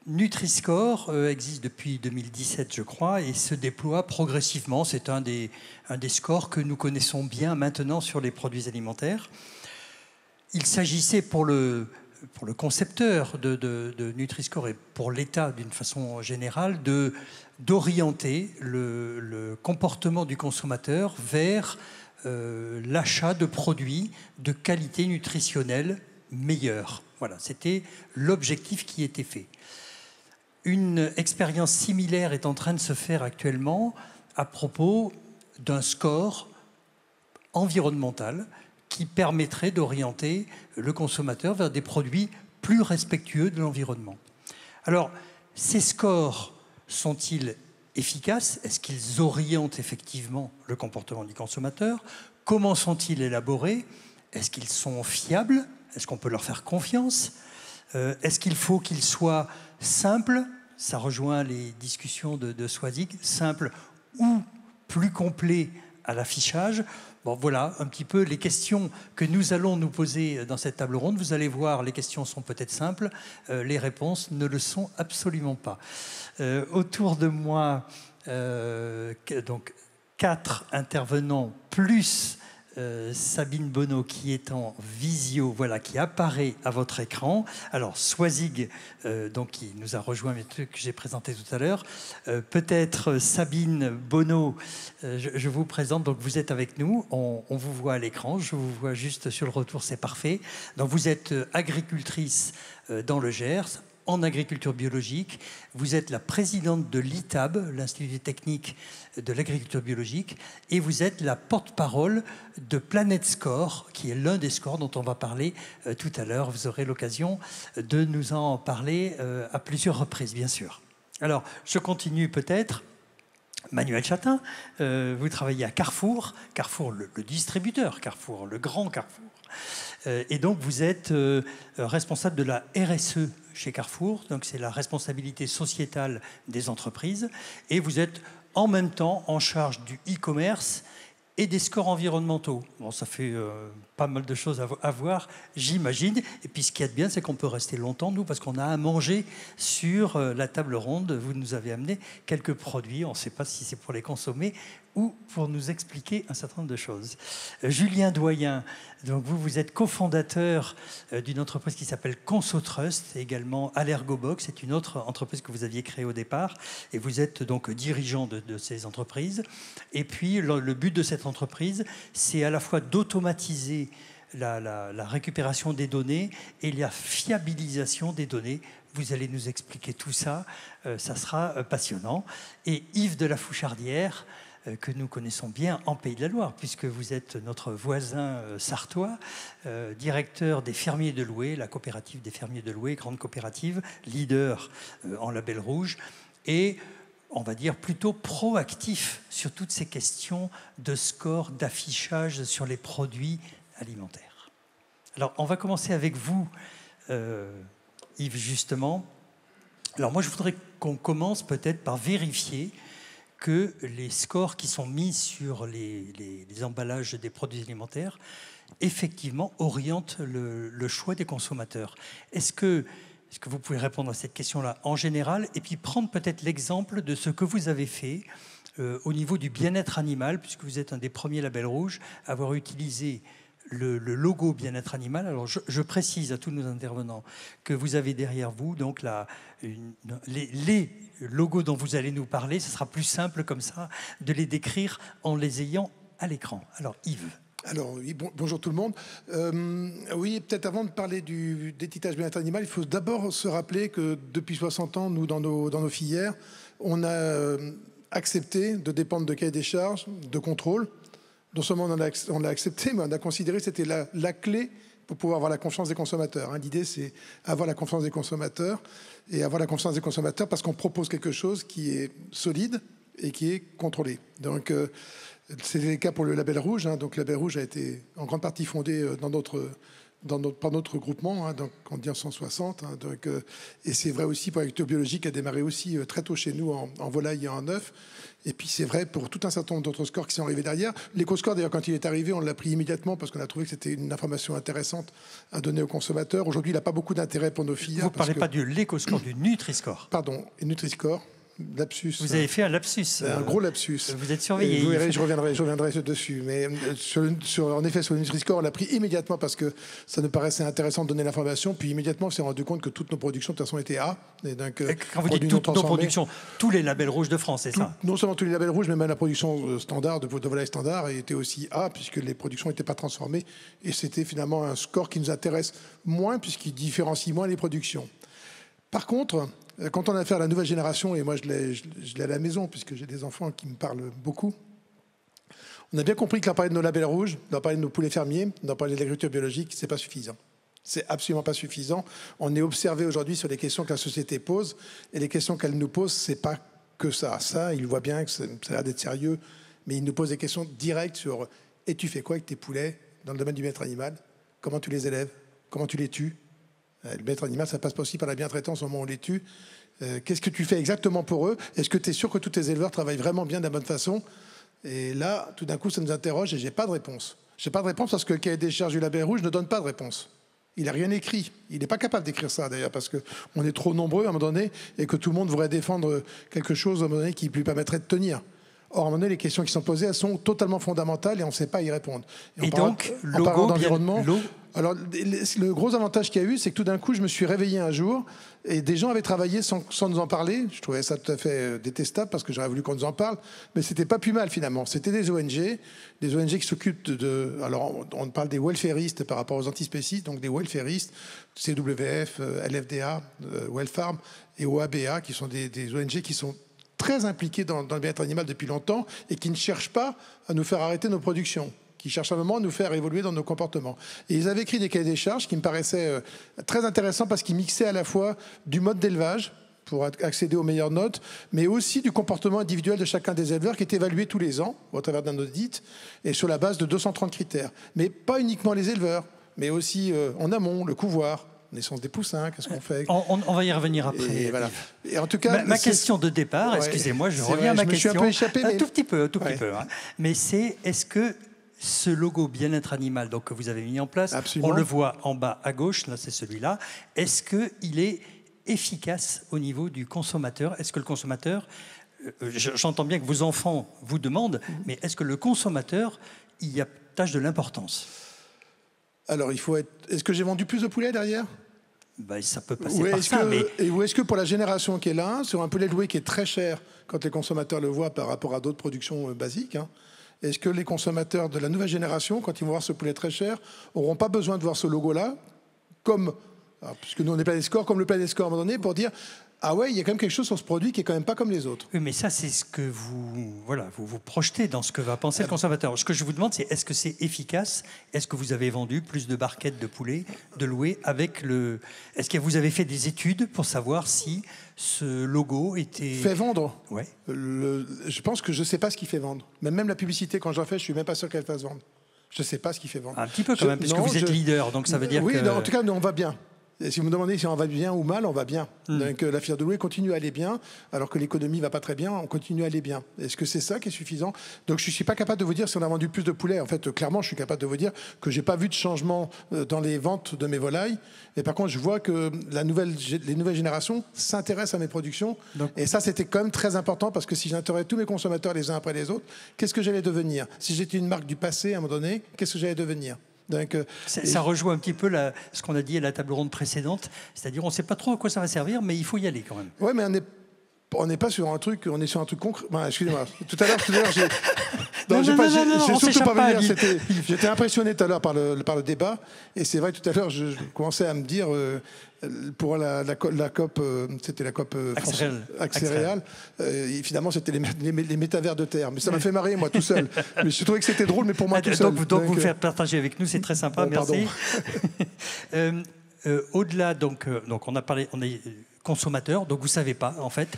Nutri-Score existe depuis 2017, je crois, et se déploie progressivement. C'est un des scores que nous connaissons bien maintenant sur les produits alimentaires. Il s'agissait pour le concepteur de Nutri-Score et pour l'État d'une façon générale d'orienter le comportement du consommateur vers l'achat de produits de qualité nutritionnelle meilleure. Voilà, c'était l'objectif qui était fait. Une expérience similaire est en train de se faire actuellement à propos d'un score environnemental qui permettrait d'orienter le consommateur vers des produits plus respectueux de l'environnement. Alors, ces scores sont-ils efficaces? Est-ce qu'ils orientent effectivement le comportement du consommateur? Comment sont-ils élaborés? Est-ce qu'ils sont fiables? Est-ce qu'on peut leur faire confiance? Est-ce qu'il faut qu'ils soient simples? Ça rejoint les discussions de Swazig, simples ou plus complets à l'affichage. Bon, voilà un petit peu les questions que nous allons nous poser dans cette table ronde. Vous allez voir, les questions sont peut-être simples, les réponses ne le sont absolument pas. Autour de moi, donc 4 intervenants plus Sabine Bonneau qui est en visio, voilà, qui apparaît à votre écran. Alors Swazig, donc qui nous a rejoint, mais que j'ai présenté tout à l'heure. Peut-être Sabine Bonneau, je vous présente. Donc vous êtes avec nous, on vous voit à l'écran, je vous vois juste sur le retour, c'est parfait. Donc vous êtes agricultrice dans le Gers, en agriculture biologique. Vous êtes la présidente de l'ITAB, l'Institut technique de l'agriculture biologique, et vous êtes la porte-parole de Planet Score, qui est l'un des scores dont on va parler tout à l'heure. Vous aurez l'occasion de nous en parler à plusieurs reprises, bien sûr. Alors, je continue peut-être. Manuel Chatin, vous travaillez à Carrefour, Carrefour le distributeur, Carrefour, le grand Carrefour. Et donc vous êtes responsable de la RSE chez Carrefour, donc c'est la responsabilité sociétale des entreprises, et vous êtes en même temps en charge du e-commerce et des scores environnementaux. Bon, ça fait pas mal de choses à voir, j'imagine. Et puis ce qu'il y a de bien, c'est qu'on peut rester longtemps, nous, parce qu'on a à manger sur la table ronde. Vous nous avez amené quelques produits, on ne sait pas si c'est pour les consommer ou pour nous expliquer un certain nombre de choses. Julien Doyen, donc vous êtes cofondateur d'une entreprise qui s'appelle ConsoTrust, et également Allergobox, c'est une autre entreprise que vous aviez créée au départ, et vous êtes donc dirigeant de ces entreprises. Et puis le but de cette entreprise, c'est à la fois d'automatiser la récupération des données et la fiabilisation des données. Vous allez nous expliquer tout ça, ça sera passionnant. Et Yves de la Fouchardière, que nous connaissons bien en Pays de la Loire, puisque vous êtes notre voisin sartois, directeur des fermiers de Loué, la coopérative des fermiers de Loué, grande coopérative, leader en label rouge, et on va dire plutôt proactif sur toutes ces questions de score, d'affichage sur les produits alimentaires. Alors, on va commencer avec vous, Yves, justement. Alors, moi, je voudrais qu'on commence peut-être par vérifier que les scores qui sont mis sur les emballages des produits alimentaires, effectivement, orientent le choix des consommateurs. Est-ce que vous pouvez répondre à cette question-là en général, et puis prendre peut-être l'exemple de ce que vous avez fait au niveau du bien-être animal, puisque vous êtes un des premiers labels rouges à avoir utilisé le logo bien-être animal. Alors je précise à tous nos intervenants que vous avez derrière vous donc les logos dont vous allez nous parler. Ce sera plus simple comme ça de les décrire en les ayant à l'écran. Alors Yves. Alors, oui, bonjour tout le monde. Oui, peut-être avant de parler d'étiquetage bien-être animal, il faut d'abord se rappeler que depuis 60 ans, nous, dans nos filières, on a accepté de dépendre de cahier des charges, de contrôle. Non seulement on l'a accepté, mais on a considéré que c'était la clé pour pouvoir avoir la confiance des consommateurs. L'idée, c'est avoir la confiance des consommateurs, et avoir la confiance des consommateurs parce qu'on propose quelque chose qui est solide et qui est contrôlé. Donc, c'est le cas pour le label rouge. Donc, le label rouge a été en grande partie fondé dans notre par notre groupement, hein, donc on dit en 160. Hein, et c'est vrai aussi pour l'agriculture biologique, qui a démarré aussi très tôt chez nous en volaille et en œuf. Et puis c'est vrai pour tout un certain nombre d'autres scores qui sont arrivés derrière. L'éco-score, d'ailleurs, quand il est arrivé, on l'a pris immédiatement parce qu'on a trouvé que c'était une information intéressante à donner aux consommateurs. Aujourd'hui, il n'a pas beaucoup d'intérêt pour nos filières. Vous ne parlez pas de l'éco-score, du Nutri-Score. Pardon, Nutri-Score. Lapsus. Vous avez fait un lapsus. Un gros lapsus. Vous êtes surveillé. Vous verrez, je reviendrai dessus. Mais en effet, sur le Nutri-Score, on l'a pris immédiatement parce que ça nous paraissait intéressant de donner l'information. Puis immédiatement, on s'est rendu compte que toutes nos productions, de toute façon, étaient A. Et donc, quand vous dites toutes nos productions, tous les labels rouges de France, c'est ça? Non seulement tous les labels rouges, mais même la production standard, de volaille standard, était aussi A, puisque les productions n'étaient pas transformées. Et c'était finalement un score qui nous intéresse moins, puisqu'il différencie moins les productions. Par contre, quand on a affaire à la nouvelle génération, et moi je l'ai à la maison puisque j'ai des enfants qui me parlent beaucoup, on a bien compris que leur parler de nos labels rouges, leur parler de nos poulets fermiers, leur parler de l'agriculture biologique, c'est pas suffisant. C'est absolument pas suffisant. On est observé aujourd'hui sur les questions que la société pose, et les questions qu'elle nous pose, c'est pas que ça. Ça, il voit bien que ça a l'air d'être sérieux, mais il nous pose des questions directes sur et tu fais quoi avec tes poulets dans le domaine du bien-être animal? Comment tu les élèves? Comment tu les tues? Le bien-être animal, ça passe pas aussi par la bientraitance au moment où on les tue. Qu'est-ce que tu fais exactement pour eux? Est-ce que tu es sûr que tous tes éleveurs travaillent vraiment bien de la bonne façon? Et là, tout d'un coup, ça nous interroge et j'ai pas de réponse. J'ai pas de réponse parce que le cahier des charges du label rouge ne donne pas de réponse. Il n'a rien écrit. Il n'est pas capable d'écrire ça, d'ailleurs, parce qu'on est trop nombreux à un moment donné et que tout le monde voudrait défendre quelque chose à un moment donné qui lui permettrait de tenir. Or, à un moment donné, les questions qui sont posées, elles sont totalement fondamentales et on ne sait pas y répondre. Et donc, l'eau. Alors, le gros avantage qu'il y a eu, c'est que tout d'un coup, je me suis réveillé un jour et des gens avaient travaillé sans nous en parler. Je trouvais ça tout à fait détestable parce que j'aurais voulu qu'on nous en parle, mais c'était pas plus mal finalement. C'était des ONG qui s'occupent alors, on parle des welfaristes par rapport aux antispécistes, donc des welfaristes, CWF, LFDA, Welfarm et OABA, qui sont des ONG qui sont très impliqués dans le bien-être animal depuis longtemps et qui ne cherchent pas à nous faire arrêter nos productions, qui cherchent à un moment à nous faire évoluer dans nos comportements. Et ils avaient écrit des cahiers des charges qui me paraissaient très intéressants parce qu'ils mixaient à la fois du mode d'élevage pour accéder aux meilleures notes, mais aussi du comportement individuel de chacun des éleveurs qui est évalué tous les ans au travers d'un audit et sur la base de 230 critères. Mais pas uniquement les éleveurs, mais aussi en amont, le couvoir, naissance des poussins, qu'est-ce qu'on fait? On va y revenir après. Et voilà. Et en tout cas, ma question de départ, excusez-moi, je reviens à ma question. Je me suis un peu échappé, un tout petit peu, hein. Mais c'est, est-ce que ce logo bien-être animal donc, que vous avez mis en place, absolument, on le voit en bas à gauche, là c'est celui-là, est-ce qu'il est efficace au niveau du consommateur? Est-ce que le consommateur, j'entends bien que vos enfants vous demandent, mais est-ce que le consommateur y attache de l'importance? Alors, est-ce que j'ai vendu plus de poulets derrière? Ça peut passer par ça, mais... Ou est-ce que pour la génération qui est là, sur un poulet loué qui est très cher quand les consommateurs le voient par rapport à d'autres productions basiques, hein, est-ce que les consommateurs de la nouvelle génération, quand ils vont voir ce poulet très cher, n'auront pas besoin de voir ce logo-là, puisque nous on est Planet Score, comme le Planet Score à un moment donné, pour dire ah ouais, il y a quand même quelque chose sur ce produit qui est quand même pas comme les autres. Oui, mais ça, c'est ce que vous projetez dans ce que va penser le consommateur. Ce que je vous demande, c'est est-ce que c'est efficace? Est-ce que vous avez vendu plus de barquettes de poulet de louer avec le... Est-ce que vous avez fait des études pour savoir si ce logo était... Fait vendre? Ouais. Je pense que je sais pas ce qui fait vendre. Même la publicité, quand j'en fais, je suis même pas sûr qu'elle fasse vendre. Je sais pas ce qui fait vendre. Un petit peu quand même, puisque vous êtes leader, donc ça veut dire que... Oui, en tout cas, on va bien. Et si vous me demandez si on va bien ou mal, on va bien. Donc la filière de louer continue à aller bien, alors que l'économie va pas très bien, on continue à aller bien. Est-ce que c'est ça qui est suffisant? Donc je suis pas capable de vous dire si on a vendu plus de poulets. En fait, clairement, je suis capable de vous dire que j'ai pas vu de changement dans les ventes de mes volailles. Et par contre, je vois que les nouvelles générations s'intéressent à mes productions. Et ça, c'était quand même très important parce que si j'interrogeais tous mes consommateurs les uns après les autres, qu'est-ce que j'allais devenir? Si j'étais une marque du passé à un moment donné, qu'est-ce que j'allais devenir? Donc, ça rejoint un petit peu ce qu'on a dit à la table ronde précédente, c'est-à-dire on ne sait pas trop à quoi ça va servir, mais il faut y aller quand même. Oui, mais on n'est pas sur un truc, on est sur un truc concret. Excusez-moi, tout à l'heure, j'ai... Non, surtout pas venir. J'étais impressionné tout à l'heure par le débat, et c'est vrai, tout à l'heure, je commençais à me dire, pour la COP, c'était la COP Axéréal, finalement, c'était les métavers de terre. Mais ça m'a fait marrer, moi, tout seul. Mais je trouvais que c'était drôle, mais pour moi, tout seul. Donc vous le faites partager avec nous, c'est très sympa, merci. Au-delà, donc on a parlé... On est consommateur, donc vous ne savez pas, en fait.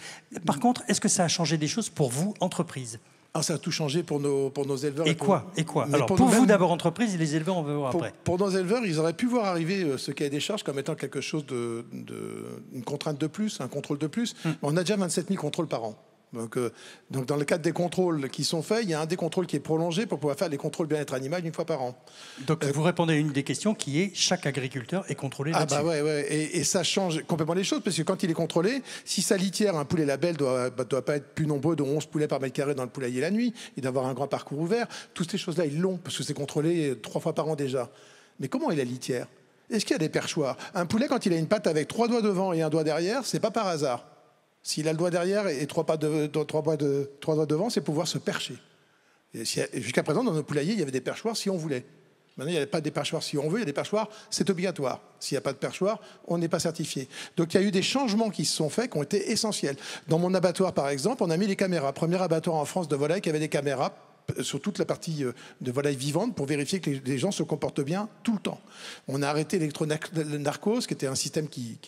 Par contre, est-ce que ça a changé des choses pour vous, entreprise? Ah, ça a tout changé pour nos éleveurs. Et quoi? Alors, pour vous d'abord, entreprise, et les éleveurs, on va voir après. Pour nos éleveurs, ils auraient pu voir arriver ce cahier des charges comme étant quelque chose une contrainte de plus, un contrôle de plus. On a déjà 27 000 contrôles par an. Donc, dans le cadre des contrôles qui sont faits, il y a un des contrôles qui est prolongé pour pouvoir faire les contrôles bien-être animal une fois par an. Donc, vous répondez à une des questions qui est chaque agriculteur est contrôlé là-dessus. Ah bah ouais. Et ça change complètement les choses, parce que quand il est contrôlé, si sa litière, un poulet label doit pas être plus nombreux de 11 poulets par mètre carré dans le poulailler la nuit, il doit avoir un grand parcours ouvert, toutes ces choses-là, ils l'ont, parce que c'est contrôlé 3 fois par an déjà. Mais comment est la litière? Est-ce qu'il y a des perchoirs? Un poulet, quand il a une patte avec 3 doigts devant et un doigt derrière, c'est pas par hasard. S'il a le doigt derrière et 3 doigts devant, c'est pouvoir se percher. Jusqu'à présent, dans nos poulaillers, il y avait des perchoirs si on voulait. Maintenant, il n'y a pas des perchoirs si on veut, il y a des perchoirs, c'est obligatoire. S'il n'y a pas de perchoir, on n'est pas certifié. Donc il y a eu des changements qui se sont faits, qui ont été essentiels. Dans mon abattoir, par exemple, on a mis les caméras. Premier abattoir en France de volailles qui avait des caméras sur toute la partie de volailles vivantes pour vérifier que les gens se comportent bien tout le temps. On a arrêté l'électronarcose, qui était un système qui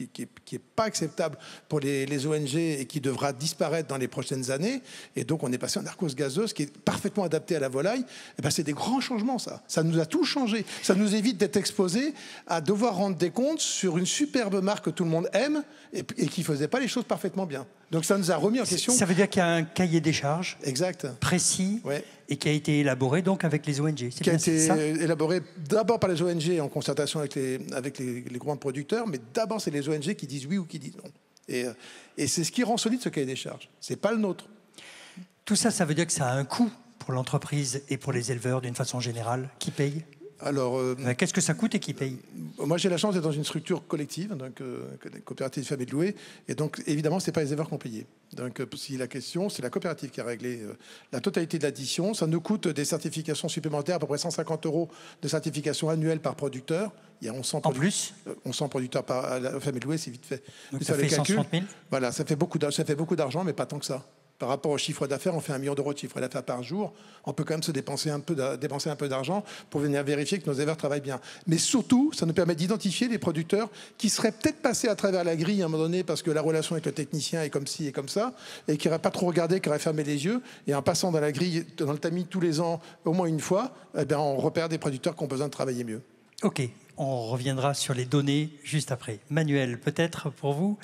est pas acceptable pour les ONG et qui devra disparaître dans les prochaines années. Et donc on est passé en narcose gazeuse qui est parfaitement adapté à la volaille. Et ben, c'est des grands changements, ça. Ça nous a tout changé. Ça nous évite d'être exposés à devoir rendre des comptes sur une superbe marque que tout le monde aime et qui faisait pas les choses parfaitement bien. Donc ça nous a remis en question. Ça veut dire qu'il y a un cahier des charges précis et qui a été élaboré donc avec les ONG. Qui a été élaboré d'abord par les ONG en concertation avec les grands producteurs, mais d'abord c'est les ONG qui disent oui ou qui disent non. Et c'est ce qui rend solide ce cahier des charges. C'est pas le nôtre. Tout ça, ça veut dire que ça a un coût pour l'entreprise et pour les éleveurs d'une façon générale. Qui paye ? Alors, qu'est-ce que ça coûte et qui paye? Moi, j'ai la chance d'être dans une structure collective, donc coopérative de famille de louer, et donc évidemment, c'est pas les éleveurs qui ont payé. Donc, si la question, c'est la coopérative qui a réglé la totalité de l'addition. Ça nous coûte des certifications supplémentaires, à peu près 150 € de certification annuelle par producteur. Il y a 1100 producteurs par la famille de louer, c'est vite fait. Donc ça fait 160 000. Voilà, ça fait beaucoup d'argent, mais pas tant que ça. Par rapport au chiffre d'affaires, on fait 1 million d'euros de chiffre d'affaires par jour. On peut quand même se dépenser un peu d'argent pour venir vérifier que nos éleveurs travaillent bien. Mais surtout, ça nous permet d'identifier les producteurs qui seraient peut-être passés à travers la grille à un moment donné parce que la relation avec le technicien est comme ci et comme ça, et qui n'auraient pas trop regardé, qui auraient fermé les yeux. Et en passant dans la grille, dans le tamis tous les ans, au moins une fois, eh bien, on repère des producteurs qui ont besoin de travailler mieux. OK, on reviendra sur les données juste après. Manuel, peut-être pour vous,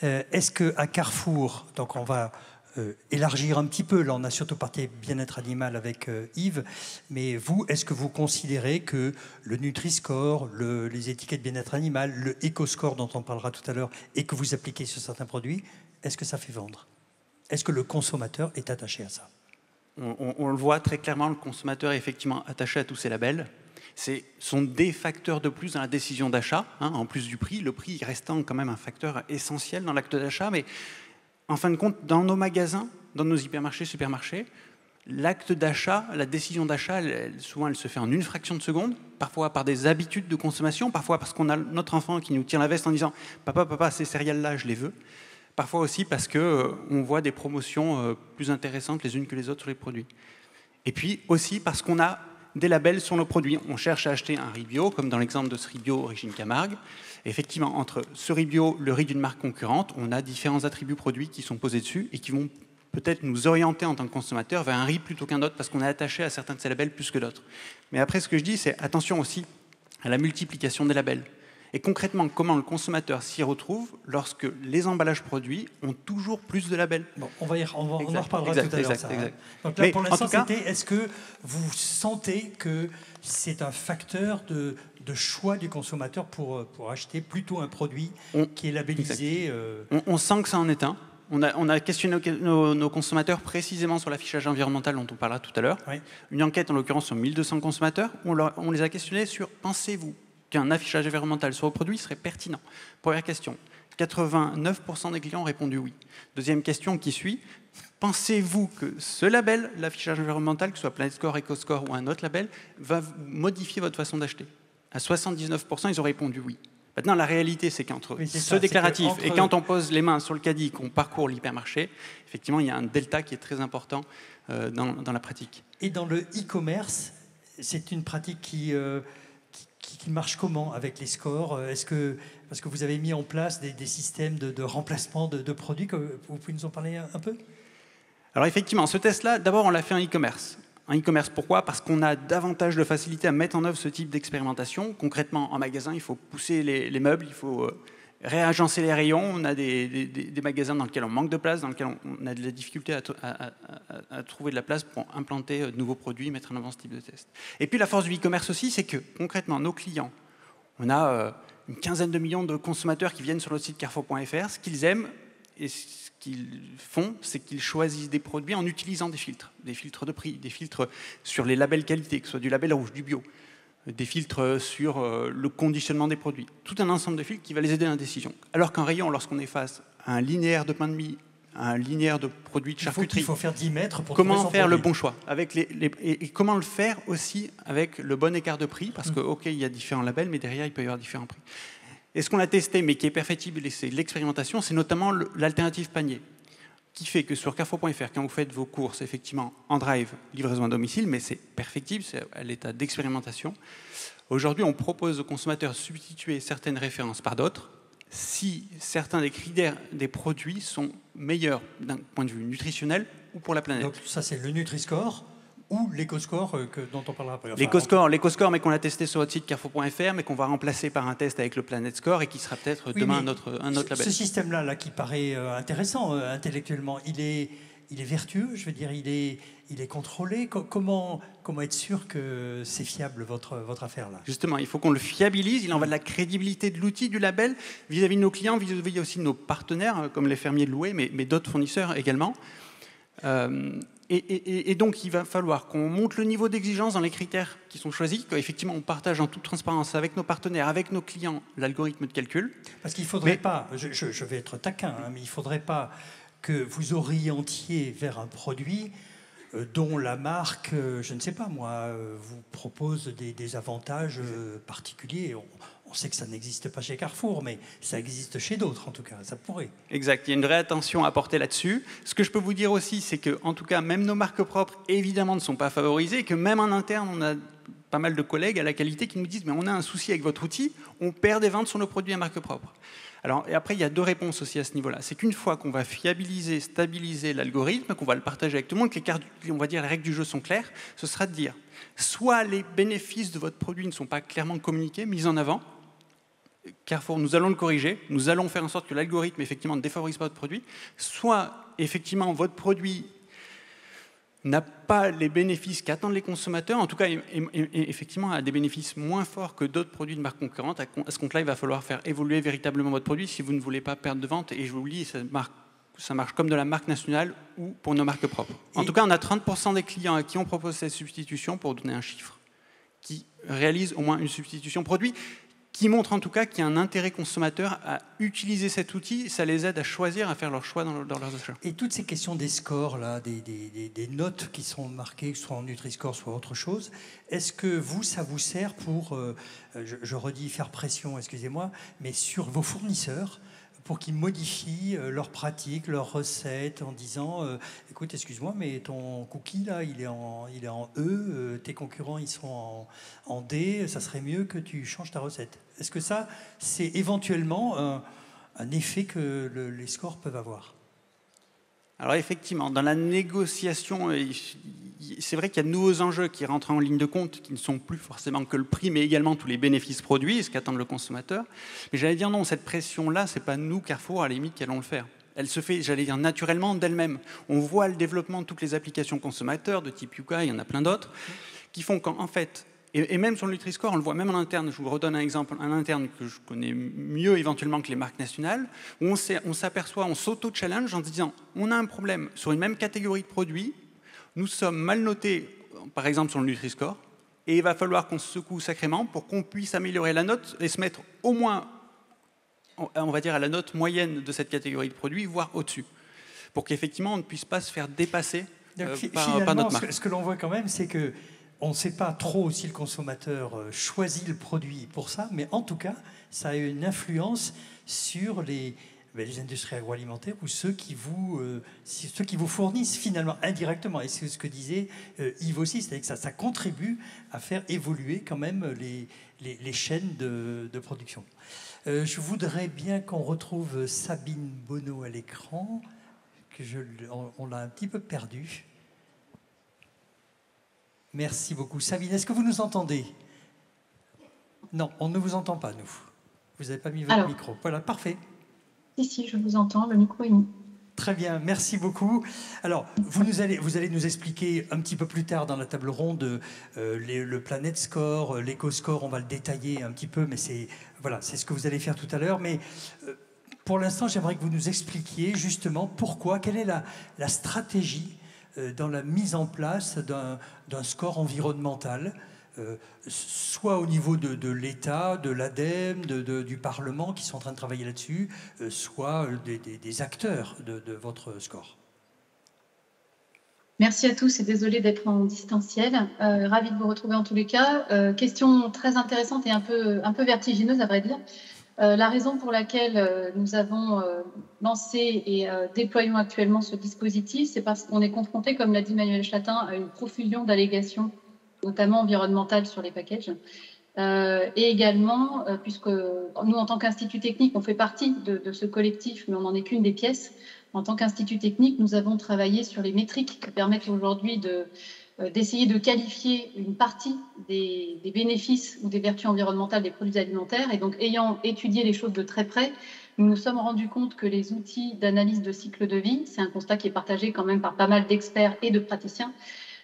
est-ce qu'à Carrefour, donc on va élargir un petit peu, là on a surtout parlé bien-être animal avec Yves, mais vous, est-ce que vous considérez que le Nutri-Score, les étiquettes bien-être animal, le Eco-Score dont on parlera tout à l'heure et que vous appliquez sur certains produits, est-ce que ça fait vendre? Est-ce que le consommateur est attaché à ça? On le voit très clairement, le consommateur est effectivement attaché à tous ces labels. Sont des facteurs de plus dans la décision d'achat, hein, en plus du prix, le prix restant quand même un facteur essentiel dans l'acte d'achat, mais en fin de compte, dans nos magasins, dans nos hypermarchés, supermarchés, l'acte d'achat, la décision d'achat, souvent elle se fait en une fraction de seconde, parfois par des habitudes de consommation, parfois parce qu'on a notre enfant qui nous tire la veste en disant « Papa, ces céréales-là, je les veux ». Parfois aussi parce qu'on voit des promotions plus intéressantes les unes que les autres sur les produits. Et puis aussi parce qu'on a des labels sur nos produits. On cherche à acheter un riz bio, comme dans l'exemple de ce riz bio origine Camargue. Effectivement, entre ce riz bio, le riz d'une marque concurrente, on a différents attributs produits qui sont posés dessus et qui vont peut-être nous orienter en tant que consommateur vers un riz plutôt qu'un autre parce qu'on est attaché à certains de ces labels plus que d'autres. Mais après, ce que je dis, c'est attention aussi à la multiplication des labels. Et concrètement, comment le consommateur s'y retrouve lorsque les emballages produits ont toujours plus de labels. Bon, on en reparlera tout à l'heure. Donc là, pour l'instant, c'était, est-ce que vous sentez que c'est un facteur de choix du consommateur pour acheter plutôt un produit qui est labellisé on sent que ça en est un. On a questionné nos consommateurs précisément sur l'affichage environnemental dont on parlera tout à l'heure. Oui. Une enquête, en l'occurrence, sur 1200 consommateurs. On les a questionnés sur « Pensez-vous qu'un affichage environnemental sur vos produits serait pertinent ?» Première question. 89% des clients ont répondu oui. Deuxième question qui suit. Pensez-vous que ce label, l'affichage environnemental, que ce soit Planet Score, Eco-Score ou un autre label, va modifier votre façon d'acheter? À 79%, ils ont répondu oui. Maintenant, la réalité, c'est qu'entre ce déclaratif et quand on pose les mains sur le caddie, qu'on parcourt l'hypermarché, effectivement, il y a un delta qui est très important dans la pratique. Et dans le e-commerce, c'est une pratique qui marche comment avec les scores? Parce que vous avez mis en place des systèmes de remplacement de produits, vous pouvez nous en parler un peu? Alors effectivement, ce test-là, d'abord, on l'a fait en e-commerce. En e-commerce, pourquoi? Parce qu'on a davantage de facilité à mettre en œuvre ce type d'expérimentation. Concrètement, en magasin, il faut pousser les meubles, il faut réagencer les rayons. On a des magasins dans lesquels on manque de place, dans lesquels on a de la difficulté à trouver de la place pour implanter de nouveaux produits, mettre en avant ce type de test. Et puis la force du e-commerce aussi, c'est que concrètement, nos clients, on a une quinzaine de millions de consommateurs qui viennent sur notre site carrefour.fr. Ce qu'ils aiment et ce qu'ils font, c'est qu'ils choisissent des produits en utilisant des filtres de prix, des filtres sur les labels qualité, que ce soit du label rouge, du bio, des filtres sur le conditionnement des produits, tout un ensemble de filtres qui va les aider à la décision. Alors qu'en rayon, lorsqu'on est face à un linéaire de pain de mie, à un linéaire de produits de charcuterie, il faut faire 10 mètres pour comment trouver son faire le produit. bon choix avec et comment le faire aussi avec le bon écart de prix, parce que ok, il y a différents labels, mais derrière il peut y avoir différents prix. Et ce qu'on a testé, mais qui est perfectible, c'est l'expérimentation, c'est notamment l'alternative panier, qui fait que sur carrefour.fr, quand vous faites vos courses, effectivement, en drive, livraison à domicile, mais c'est perfectible, c'est à l'état d'expérimentation. Aujourd'hui, on propose aux consommateurs de substituer certaines références par d'autres, si certains des critères des produits sont meilleurs d'un point de vue nutritionnel ou pour la planète. Donc ça, c'est le Nutri-Score ou l'Eco-Score dont on parlera après. Enfin, l'Eco-Score, mais qu'on a testé sur votre site carrefour.fr, mais qu'on va remplacer par un test avec le Planet Score et qui sera peut-être demain un autre label. Ce système-là, qui paraît intéressant intellectuellement, il est vertueux, je veux dire, il est contrôlé. Comment être sûr que c'est fiable, votre affaire-là? Justement, il faut qu'on le fiabilise. Il en va de la crédibilité de l'outil, du label, vis-à-vis de nos clients, vis-à-vis aussi de nos partenaires, comme les fermiers de Loué, mais d'autres fournisseurs également. Et donc, il va falloir qu'on monte le niveau d'exigence dans les critères qui sont choisis, qu'effectivement, on partage en toute transparence avec nos partenaires, avec nos clients, l'algorithme de calcul. Parce qu'il ne faudrait pas, je vais être taquin, mais il ne faudrait pas que vous orientiez vers un produit dont la marque, je ne sais pas moi, vous propose des avantages particuliers. On sait que ça n'existe pas chez Carrefour, mais ça existe chez d'autres en tout cas, ça pourrait. Exact, il y a une vraie attention à porter là-dessus. Ce que je peux vous dire aussi, c'est que, en tout cas, même nos marques propres, évidemment, ne sont pas favorisées, et que même en interne, on a pas mal de collègues à la qualité qui nous disent « mais on a un souci avec votre outil, on perd des ventes sur nos produits à marque propre ». Alors, et après, il y a deux réponses aussi à ce niveau-là. C'est qu'une fois qu'on va fiabiliser, stabiliser l'algorithme, qu'on va le partager avec tout le monde, que on va dire les règles du jeu sont claires, ce sera de dire soit les bénéfices de votre produit ne sont pas clairement communiqués, mis en avant. Carrefour, nous allons le corriger, nous allons faire en sorte que l'algorithme effectivement ne défavorise pas votre produit, soit effectivement votre produit n'a pas les bénéfices qu'attendent les consommateurs, en tout cas effectivement a des bénéfices moins forts que d'autres produits de marques concurrentes. À ce compte-là, il va falloir faire évoluer véritablement votre produit si vous ne voulez pas perdre de vente. Et je vous le dis, ça marche comme de la marque nationale ou pour nos marques propres. En tout cas, on a 30% des clients à qui on propose cette substitution, pour donner un chiffre, qui réalisent au moins une substitution produit, qui montre en tout cas qu'il y a un intérêt consommateur à utiliser cet outil. Ça les aide à choisir, à faire leur choix dans leurs achats. Et toutes ces questions des scores, là, des notes qui sont marquées, soit en Nutri-Score, soit autre chose, est-ce que ça vous sert pour, je redis faire pression, excusez-moi, mais sur vos fournisseurs, pour qu'ils modifient leurs pratiques, leurs recettes, en disant écoute, excuse-moi, mais ton cookie là, il est en E, tes concurrents ils sont en D, ça serait mieux que tu changes ta recette. Est-ce que ça, c'est éventuellement un effet que les scores peuvent avoir? Alors effectivement, dans la négociation, c'est vrai qu'il y a de nouveaux enjeux qui rentrent en ligne de compte, qui ne sont plus forcément que le prix, mais également tous les bénéfices produits, ce qu'attend le consommateur. Mais j'allais dire non, cette pression-là, c'est pas nous, Carrefour, à la limite, qui allons le faire. Elle se fait, j'allais dire, naturellement d'elle-même. On voit le développement de toutes les applications consommateurs, de type Yuka, il y en a plein d'autres, qui font qu'en fait, et même sur le Nutri-Score, on le voit même en interne, je vous redonne un exemple, un interne que je connais mieux éventuellement que les marques nationales, où on s'aperçoit, on s'auto-challenge en disant, on a un problème sur une même catégorie de produits, nous sommes mal notés, par exemple sur le Nutri-Score, et il va falloir qu'on se secoue sacrément pour qu'on puisse améliorer la note et se mettre au moins, on va dire, à la note moyenne de cette catégorie de produits, voire au-dessus, pour qu'effectivement on ne puisse pas se faire dépasser par notre marque. Ce que l'on voit quand même, c'est que on ne sait pas trop si le consommateur choisit le produit pour ça, mais en tout cas, ça a une influence sur les industries agroalimentaires ou ceux qui vous fournissent finalement indirectement. Et c'est ce que disait Yves aussi, c'est-à-dire que ça contribue à faire évoluer quand même les chaînes de production. Je voudrais bien qu'on retrouve Sabine Bonneau à l'écran, on l'a un petit peu perdu. Merci beaucoup. Sabine, est-ce que vous nous entendez? Non, on ne vous entend pas, nous. Vous n'avez pas mis votre micro. Voilà, parfait. Si, je vous entends, le micro est mis. Très bien, merci beaucoup. Alors, vous allez nous expliquer un petit peu plus tard dans la table ronde le Planet Score, l'Eco-Score, on va le détailler un petit peu, mais c'est ce que vous allez faire tout à l'heure. Mais pour l'instant, j'aimerais que vous nous expliquiez justement pourquoi, quelle est la stratégie dans la mise en place d'un score environnemental, soit au niveau de l'État, de l'ADEME, du Parlement qui sont en train de travailler là-dessus, soit des acteurs de votre score. Merci à tous et désolée d'être en distanciel. Ravie de vous retrouver en tous les cas. Question très intéressante et un peu vertigineuse à vrai dire. La raison pour laquelle nous avons lancé et déployons actuellement ce dispositif, c'est parce qu'on est confronté, comme l'a dit Manuel Chatin, à une profusion d'allégations, notamment environnementales sur les packages. Et également, puisque nous, en tant qu'Institut technique, on fait partie de ce collectif, mais on n'en est qu'une des pièces. En tant qu'Institut technique, nous avons travaillé sur les métriques qui permettent aujourd'hui d'essayer de qualifier une partie des bénéfices ou des vertus environnementales des produits alimentaires. Et donc, ayant étudié les choses de très près, nous nous sommes rendus compte que les outils d'analyse de cycle de vie, c'est un constat qui est partagé quand même par pas mal d'experts et de praticiens,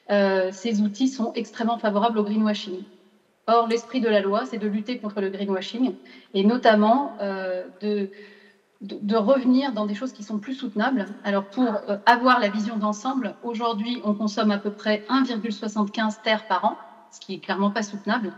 ces outils sont extrêmement favorables au greenwashing. Or, l'esprit de la loi, c'est de lutter contre le greenwashing et notamment de revenir dans des choses qui sont plus soutenables. Alors, pour avoir la vision d'ensemble, aujourd'hui, on consomme à peu près 1,75 terres par an, ce qui est clairement pas soutenable,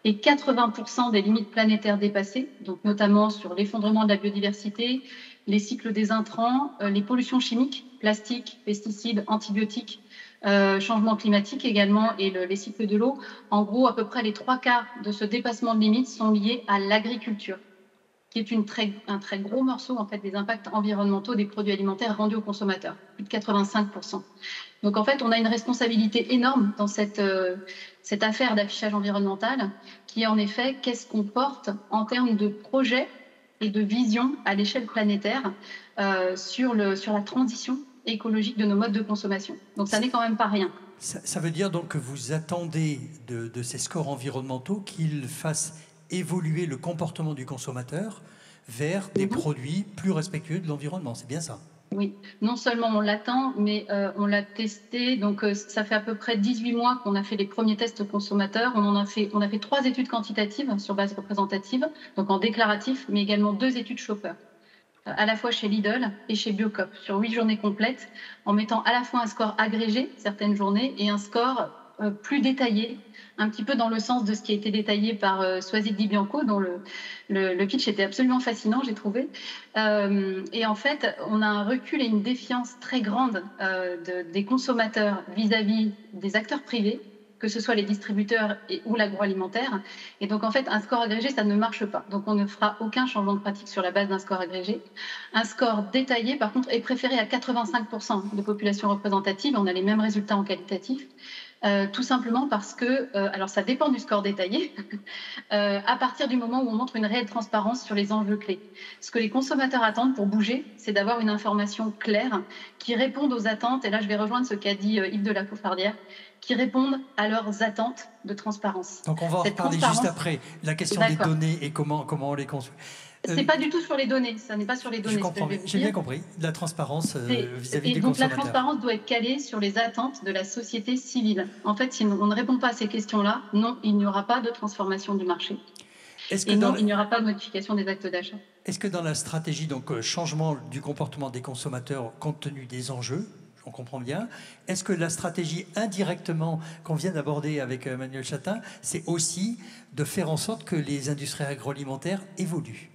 et 80% des limites planétaires dépassées, donc notamment sur l'effondrement de la biodiversité, les cycles des intrants, les pollutions chimiques, plastiques, pesticides, antibiotiques, changement climatique également et les cycles de l'eau. En gros, à peu près les 3/4 de ce dépassement de limites sont liés à l'agriculture, qui est un très gros morceau en fait des impacts environnementaux des produits alimentaires rendus aux consommateurs, plus de 85%. Donc en fait, on a une responsabilité énorme dans cette affaire d'affichage environnemental, qui est en effet qu'est-ce qu'on porte en termes de projet et de vision à l'échelle planétaire sur la transition écologique de nos modes de consommation. Donc ça n'est quand même pas rien. Ça veut dire donc que vous attendez de ces scores environnementaux qu'ils fassent évoluer le comportement du consommateur vers des produits plus respectueux de l'environnement. C'est bien ça? Oui, non seulement on l'attend, mais on l'a testé. Donc ça fait à peu près 18 mois qu'on a fait les premiers tests consommateurs. On a fait 3 études quantitatives sur base représentative, donc en déclaratif, mais également 2 études Shopper, à la fois chez Lidl et chez Biocop, sur 8 journées complètes, en mettant à la fois un score agrégé, certaines journées, et un score plus détaillé, un petit peu dans le sens de ce qui a été détaillé par Soisy Di Bianco, dont le pitch était absolument fascinant, j'ai trouvé. Et en fait, on a un recul et une défiance très grande des consommateurs vis-à-vis des acteurs privés, que ce soit les distributeurs ou l'agroalimentaire. Et donc, en fait, un score agrégé, ça ne marche pas. Donc, on ne fera aucun changement de pratique sur la base d'un score agrégé. Un score détaillé, par contre, est préféré à 85% de population représentative. On a les mêmes résultats en qualitatif. Tout simplement parce que, alors ça dépend du score détaillé, à partir du moment où on montre une réelle transparence sur les enjeux clés. Ce que les consommateurs attendent pour bouger, c'est d'avoir une information claire qui réponde aux attentes, et là je vais rejoindre ce qu'a dit Yves de la Cofardière, qui répondent à leurs attentes de transparence. Donc on va en reparler juste après, la question des données et comment on les construit. C'est pas du tout sur les données, ça n'est pas sur les données. J'ai bien compris, la transparence vis-à-vis des donc consommateurs. La transparence doit être calée sur les attentes de la société civile. En fait, si on ne répond pas à ces questions-là, non, il n'y aura pas de transformation du marché. Et non, il n'y aura pas de modification des actes d'achat. Est-ce que dans la stratégie, donc changement du comportement des consommateurs compte tenu des enjeux, on comprend bien, est-ce que la stratégie indirectement qu'on vient d'aborder avec Manuel Chatin, c'est aussi de faire en sorte que les industries agroalimentaires évoluent?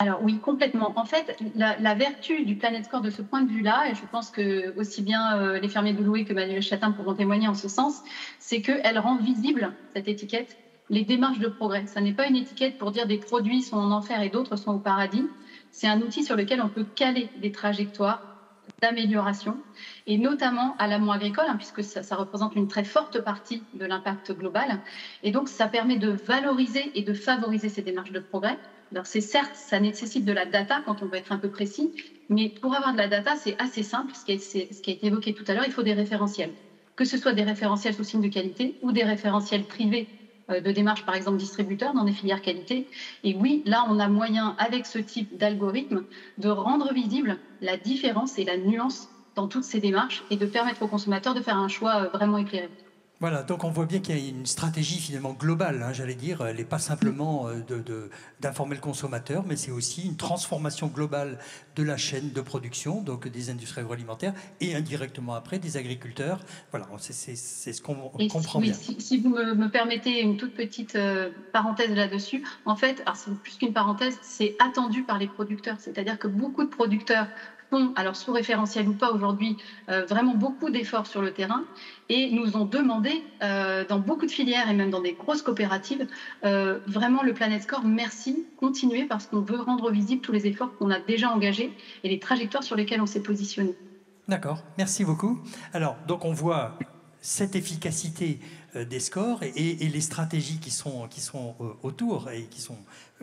Alors oui, complètement. En fait, la vertu du Planet Score de ce point de vue-là, et je pense que aussi bien les fermiers de Loué que Manuel Chatin pourront témoigner en ce sens, c'est qu'elle rend visible, cette étiquette, les démarches de progrès. Ça n'est pas une étiquette pour dire des produits sont en enfer et d'autres sont au paradis. C'est un outil sur lequel on peut caler des trajectoires d'amélioration, et notamment à l'amont agricole, puisque ça représente une très forte partie de l'impact global. Et donc, ça permet de valoriser et de favoriser ces démarches de progrès Alors c'est certes, ça nécessite de la data quand on veut être un peu précis, mais pour avoir de la data, c'est assez simple. Ce qui a été évoqué tout à l'heure, il faut des référentiels. Que ce soit des référentiels sous signe de qualité ou des référentiels privés de démarche, par exemple distributeurs dans des filières qualité. Et oui, là, on a moyen, avec ce type d'algorithme, de rendre visible la différence et la nuance dans toutes ces démarches et de permettre aux consommateurs de faire un choix vraiment éclairé. Voilà, donc on voit bien qu'il y a une stratégie finalement globale, hein, j'allais dire. Elle n'est pas simplement d'informer le consommateur, mais c'est aussi une transformation globale de la chaîne de production, donc des industries agroalimentaires, et indirectement après des agriculteurs. Voilà, c'est ce qu'on comprend bien. Si vous me permettez une toute petite parenthèse là-dessus, en fait, c'est plus qu'une parenthèse, c'est attendu par les producteurs. C'est-à-dire que beaucoup de producteurs font, alors sous référentiel ou pas aujourd'hui, vraiment beaucoup d'efforts sur le terrain et nous ont demandé, dans beaucoup de filières et même dans des grosses coopératives, vraiment le Planet Score, merci, continuez parce qu'on veut rendre visibles tous les efforts qu'on a déjà engagés et les trajectoires sur lesquelles on s'est positionné. D'accord, merci beaucoup. Alors, donc on voit cette efficacité des scores et les stratégies qui sont autour et qui sont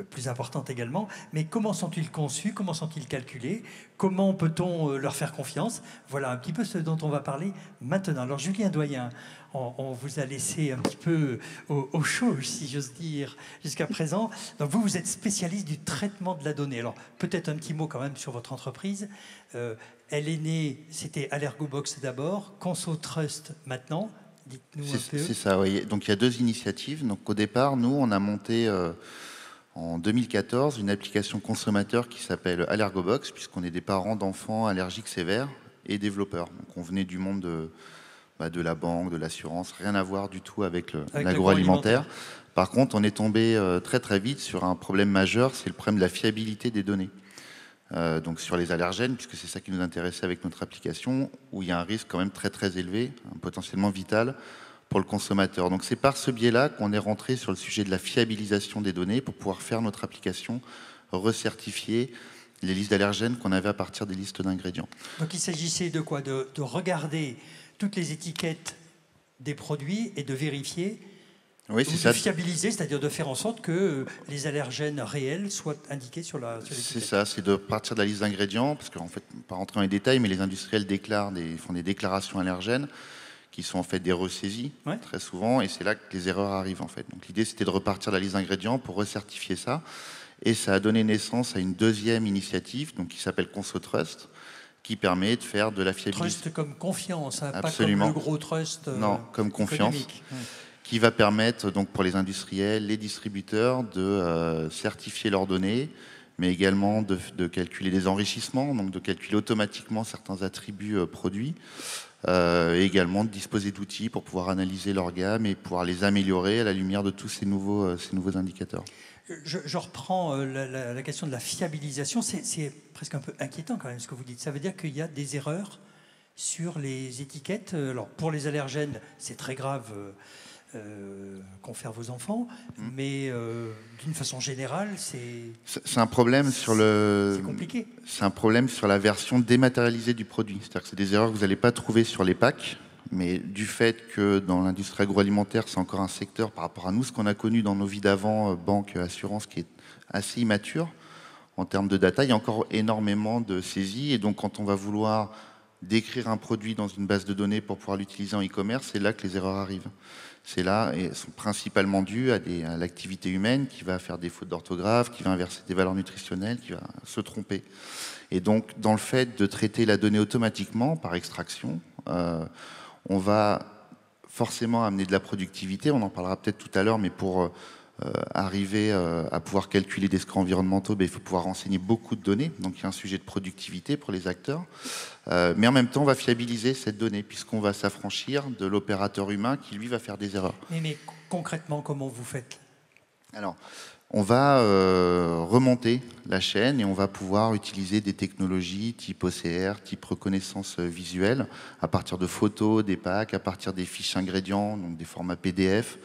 plus importantes également. Mais comment sont-ils conçus? Comment sont-ils calculés? Comment peut-on leur faire confiance? Voilà un petit peu ce dont on va parler maintenant. Alors Julien Doyen, on vous a laissé un petit peu au chaud, si j'ose dire, jusqu'à présent. Donc vous êtes spécialiste du traitement de la donnée. Alors peut-être un petit mot quand même sur votre entreprise. Elle est née, c'était Allergobox d'abord, ConsoTrust maintenant. Dites-nous un peu. C'est ça, oui. Donc il y a 2 initiatives. Donc au départ, nous, on a monté en 2014 une application consommateur qui s'appelle Allergobox, puisqu'on est des parents d'enfants allergiques sévères et développeurs. Donc on venait du monde de la banque, de l'assurance, rien à voir du tout avec l'agroalimentaire. Par contre, on est tombé très très vite sur un problème majeur, c'est le problème de la fiabilité des données. Donc sur les allergènes, puisque c'est ça qui nous intéressait avec notre application, où il y a un risque quand même très très élevé, potentiellement vital pour le consommateur. Donc c'est par ce biais-là qu'on est rentré sur le sujet de la fiabilisation des données pour pouvoir faire notre application, recertifier les listes d'allergènes qu'on avait à partir des listes d'ingrédients. Donc il s'agissait de quoi? De regarder toutes les étiquettes des produits et de vérifier, oui, c'est ça. De fiabiliser, c'est-à-dire de faire en sorte que les allergènes réels soient indiqués sur l'étiquette. C'est ça, c'est de partir de la liste d'ingrédients, parce qu'en fait, pas rentrer dans les détails, mais les industriels font des déclarations allergènes qui sont en fait des ressaisies, ouais, très souvent, et c'est là que les erreurs arrivent en fait. Donc l'idée, c'était de repartir de la liste d'ingrédients pour recertifier ça, et ça a donné naissance à une deuxième initiative, donc qui s'appelle ConsoTrust, qui permet de faire de la fiabilité. Trust comme confiance, hein, absolument, pas comme le gros trust. Non, comme confiance. Qui va permettre donc pour les industriels, les distributeurs de certifier leurs données, mais également de calculer des enrichissements, donc de calculer automatiquement certains attributs produits, et également de disposer d'outils pour pouvoir analyser leur gamme et pouvoir les améliorer à la lumière de tous ces nouveaux indicateurs. Je reprends la question de la fiabilisation. C'est presque un peu inquiétant quand même ce que vous dites. Ça veut dire qu'il y a des erreurs sur les étiquettes. Alors pour les allergènes, c'est très grave. Confère vos enfants, mais d'une façon générale, c'est un problème sur c'est compliqué. C'est un problème sur la version dématérialisée du produit. C'est-à-dire que c'est des erreurs que vous n'allez pas trouver sur les packs, mais du fait que dans l'industrie agroalimentaire, c'est encore un secteur par rapport à nous, ce qu'on a connu dans nos vies d'avant, banque, assurance, qui est assez immature en termes de data. Il y a encore énormément de saisies, et donc quand on va vouloir décrire un produit dans une base de données pour pouvoir l'utiliser en e-commerce, c'est là que les erreurs arrivent. C'est là, et sont principalement dues à l'activité humaine qui va faire des fautes d'orthographe, qui va inverser des valeurs nutritionnelles, qui va se tromper. Et donc, dans le fait de traiter la donnée automatiquement par extraction, on va forcément amener de la productivité. On en parlera peut-être tout à l'heure, mais pour arriver à pouvoir calculer des scores environnementaux, il faut pouvoir renseigner beaucoup de données. Donc il y a un sujet de productivité pour les acteurs. Mais en même temps, on va fiabiliser cette donnée puisqu'on va s'affranchir de l'opérateur humain qui, lui, va faire des erreurs. Mais concrètement, comment vous faites? Alors, on va remonter la chaîne et on va pouvoir utiliser des technologies type OCR, type reconnaissance visuelle, à partir de photos, des packs, à partir des fiches ingrédients, donc des formats PDF,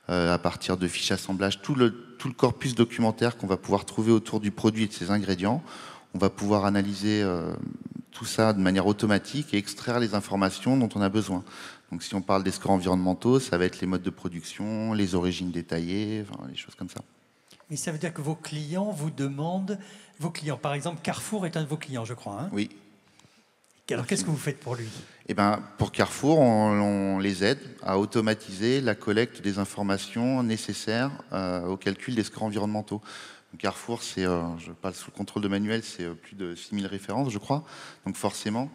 à partir de fiches assemblage, tout le corpus documentaire qu'on va pouvoir trouver autour du produit et de ses ingrédients. On va pouvoir analyser tout ça de manière automatique et extraire les informations dont on a besoin. Donc si on parle des scores environnementaux, ça va être les modes de production, les origines détaillées, enfin, les choses comme ça. Mais ça veut dire que vos clients vous demandent, vos clients, par exemple, Carrefour est un de vos clients, je crois. Hein. Oui. Alors, qu'est-ce que vous faites pour lui? Eh ben, pour Carrefour, on les aide à automatiser la collecte des informations nécessaires au calcul des scores environnementaux. Donc Carrefour, c'est, je parle sous le contrôle de Manuel, c'est plus de 6000 références, je crois. Donc forcément,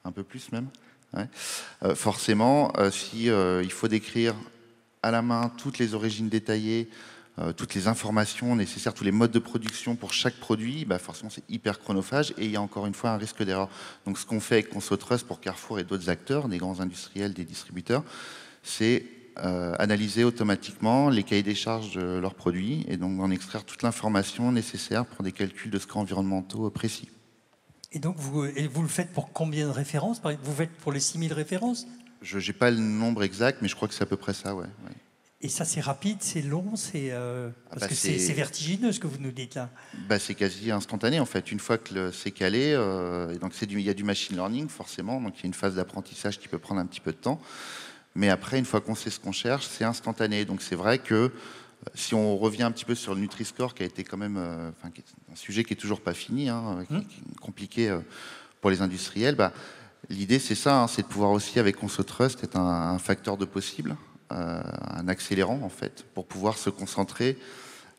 un peu plus même. Ouais. Forcément, si il faut décrire à la main toutes les origines détaillées, toutes les informations nécessaires, tous les modes de production pour chaque produit, bah forcément c'est hyper chronophage et il y a encore une fois un risque d'erreur. Donc ce qu'on fait avec ConsoTrust pour Carrefour et d'autres acteurs, des grands industriels, des distributeurs, c'est analyser automatiquement les cahiers des charges de leurs produits et donc en extraire toute l'information nécessaire pour des calculs de scores environnementaux précis. Et donc vous le faites pour combien de références? Vous faites pour les 6000 références? Je n'ai pas le nombre exact, mais je crois que c'est à peu près ça, ouais. Et ça, c'est rapide, c'est long, parce que c'est vertigineux ce que vous nous dites là. Bah, c'est quasi instantané en fait. Une fois que c'est calé, et donc il y a du machine learning forcément, donc il y a une phase d'apprentissage qui peut prendre un petit peu de temps. Mais après, une fois qu'on sait ce qu'on cherche, c'est instantané. Donc c'est vrai que si on revient un petit peu sur le Nutri-Score, qui a été quand même un sujet qui est toujours pas fini, hein, qui est compliqué pour les industriels, bah, l'idée c'est ça, hein, c'est de pouvoir aussi avec ConsoTrust être un facteur de possible. Un accélérant en fait pour pouvoir se concentrer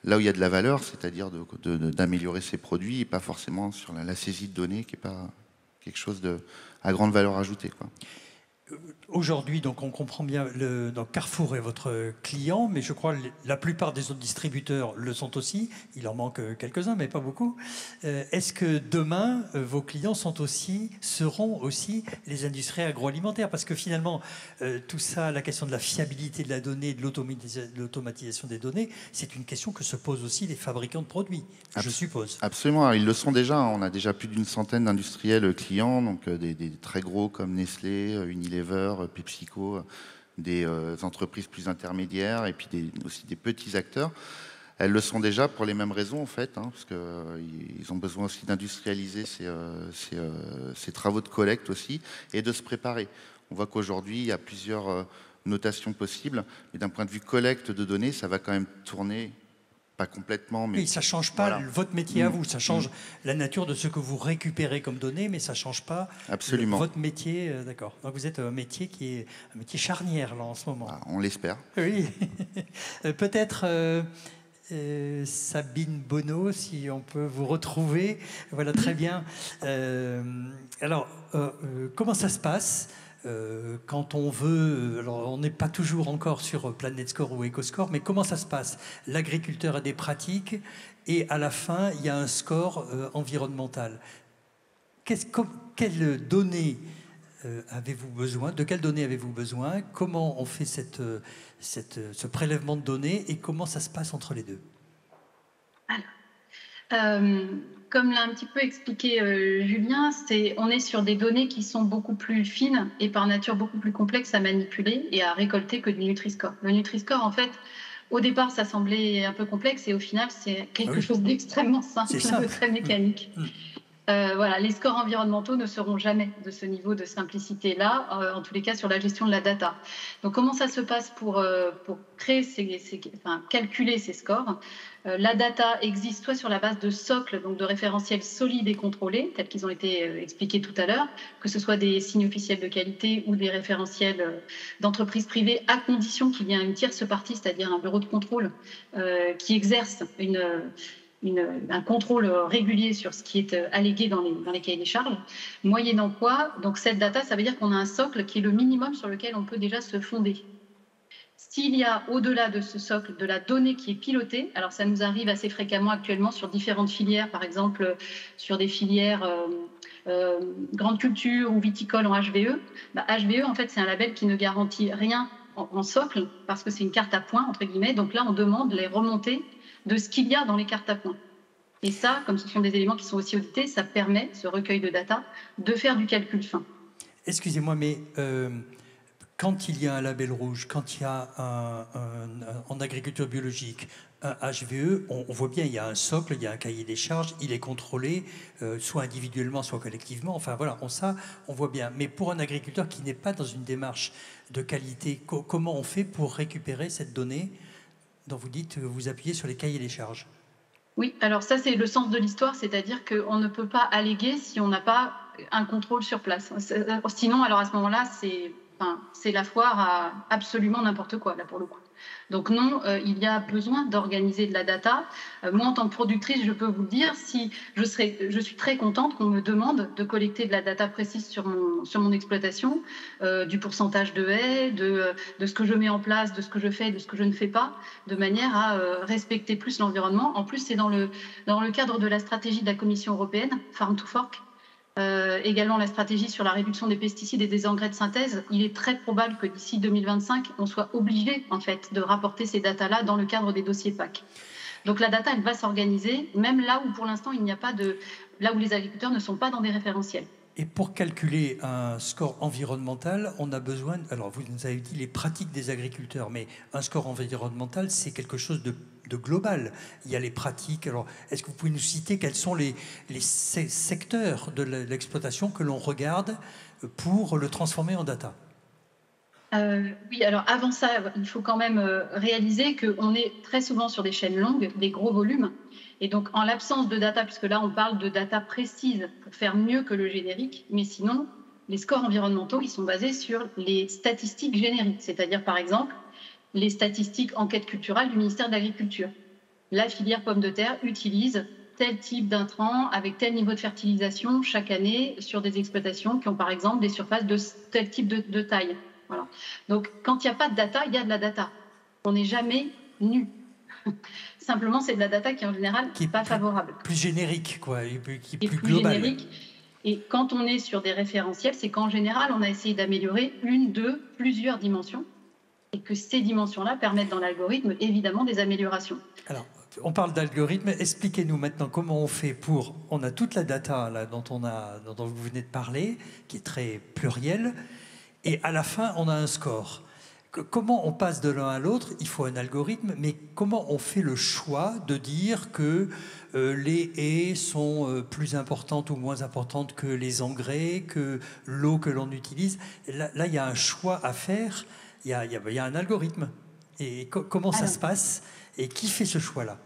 là où il y a de la valeur, c'est-à-dire d'améliorer ses produits et pas forcément sur la saisie de données qui n'est pas quelque chose à grande valeur ajoutée, quoi. Aujourd'hui, donc on comprend bien, donc Carrefour est votre client, mais je crois que la plupart des autres distributeurs le sont aussi. Il en manque quelques-uns, mais pas beaucoup. Est-ce que demain, vos clients seront aussi les industries agroalimentaires? Parce que finalement, tout ça, la question de la fiabilité de la donnée, de l'automatisation des données, c'est une question que se posent aussi les fabricants de produits, je suppose. Absolument, ils le sont déjà. On a déjà plus d'une centaine d'industriels clients, donc des très gros comme Nestlé, Unilever, PepsiCo, des entreprises plus intermédiaires et puis aussi des petits acteurs. Elles le sont déjà pour les mêmes raisons en fait, hein, parce qu'ils ont besoin aussi d'industrialiser ces travaux de collecte aussi et de se préparer. On voit qu'aujourd'hui il y a plusieurs notations possibles, mais d'un point de vue collecte de données, ça va quand même tourner. Pas complètement, mais... Oui, ça ne change pas votre métier à vous, ça change la nature de ce que vous récupérez comme données, mais ça ne change pas votre métier, d'accord. Donc vous êtes un métier qui est un métier charnière là en ce moment. Ah, on l'espère. Oui. Peut-être Sabine Bonneau, si on peut vous retrouver. Voilà, très bien. Alors, comment ça se passe quand on veut, alors on n'est pas toujours encore sur PlanetScore ou EcoScore, mais comment ça se passe? L'agriculteur a des pratiques et à la fin, il y a un score environnemental. Quelles données avez-vous besoin? De quelles données avez-vous besoin? Comment on fait ce prélèvement de données et comment ça se passe entre les deux? Comme l'a un petit peu expliqué Julien, on est sur des données qui sont beaucoup plus fines et par nature beaucoup plus complexes à manipuler et à récolter que du Nutri-Score. Le Nutri-Score, en fait, au départ, ça semblait un peu complexe et au final, c'est quelque chose d'extrêmement simple, de très mécanique. Voilà, les scores environnementaux ne seront jamais de ce niveau de simplicité-là, en tous les cas sur la gestion de la data. Donc, comment ça se passe pour créer calculer ces scores? La data existe soit sur la base de socles, donc de référentiels solides et contrôlés, tels qu'ils ont été expliqués tout à l'heure, que ce soit des signes officiels de qualité ou des référentiels d'entreprises privées, à condition qu'il y ait une tierce partie, c'est-à-dire un bureau de contrôle qui exerce un contrôle régulier sur ce qui est allégué dans les cahiers des charges, moyennant quoi, donc cette data, ça veut dire qu'on a un socle qui est le minimum sur lequel on peut déjà se fonder. S'il y a au-delà de ce socle de la donnée qui est pilotée, alors ça nous arrive assez fréquemment actuellement sur différentes filières, par exemple sur des filières grande culture ou viticole en HVE. HVE, en fait, c'est un label qui ne garantit rien en socle parce que c'est une carte à points, entre guillemets. Donc là, on demande les remontées de ce qu'il y a dans les cartes à points. Et ça, comme ce sont des éléments qui sont aussi audités, ça permet, ce recueil de data, de faire du calcul fin. Excusez-moi, mais quand il y a un label rouge, quand il y a en agriculture biologique un HVE, on voit bien, il y a un socle, il y a un cahier des charges, il est contrôlé, soit individuellement, soit collectivement. Enfin voilà, on voit bien. Mais pour un agriculteur qui n'est pas dans une démarche de qualité, comment on fait pour récupérer cette donnée dont vous dites que vous appuyez sur les cahiers des charges? Oui, alors ça c'est le sens de l'histoire, c'est-à-dire qu'on ne peut pas alléguer si on n'a pas un contrôle sur place. Sinon, alors à ce moment-là, c'est la foire à absolument n'importe quoi, là pour le coup. Donc non, il y a besoin d'organiser de la data. Moi, en tant que productrice, je peux vous le dire, si je suis très contente qu'on me demande de collecter de la data précise sur mon exploitation, du pourcentage de haies, de ce que je mets en place, de ce que je fais, de ce que je ne fais pas, de manière à respecter plus l'environnement. En plus, c'est dans le cadre de la stratégie de la Commission européenne, Farm to Fork, également la stratégie sur la réduction des pesticides et des engrais de synthèse. Il est très probable que d'ici 2025, on soit obligé en fait de rapporter ces datas-là dans le cadre des dossiers PAC. Donc la data, elle va s'organiser, même là où pour l'instant il n'y a pas là où les agriculteurs ne sont pas dans des référentiels. Et pour calculer un score environnemental, on a besoin, alors vous nous avez dit les pratiques des agriculteurs, mais un score environnemental, c'est quelque chose de global. Il y a les pratiques. Alors, est-ce que vous pouvez nous citer quels sont les secteurs de l'exploitation que l'on regarde pour le transformer en data ? Oui, alors avant ça, il faut quand même réaliser qu'on est très souvent sur des chaînes longues, des gros volumes. Et donc, en l'absence de data, puisque là, on parle de data précise pour faire mieux que le générique, mais sinon, les scores environnementaux, ils sont basés sur les statistiques génériques, c'est-à-dire, par exemple, les statistiques enquête culturelle du ministère de l'Agriculture. La filière pomme de terre utilise tel type d'intrants avec tel niveau de fertilisation chaque année sur des exploitations qui ont, par exemple, des surfaces de tel type de taille. Voilà. Donc, quand il n'y a pas de data, il y a de la data. On n'est jamais nu. Simplement, c'est de la data qui, en général, n'est pas favorable. Plus générique, quoi, qui est plus globale. Générique. Et quand on est sur des référentiels, c'est qu'en général, on a essayé d'améliorer une, deux, plusieurs dimensions et que ces dimensions-là permettent dans l'algorithme, évidemment, des améliorations. Alors, on parle d'algorithme. Expliquez-nous maintenant comment on fait pour... On a toute la data là, dont vous venez de parler, qui est très plurielle, et à la fin, on a un score. Comment on passe de l'un à l'autre? Il faut un algorithme, mais comment on fait le choix de dire que les haies sont plus importantes ou moins importantes que les engrais, que l'eau que l'on utilise? Là, il y a un choix à faire, il y a un algorithme. Et comment ça se passe? Et qui fait ce choix-là?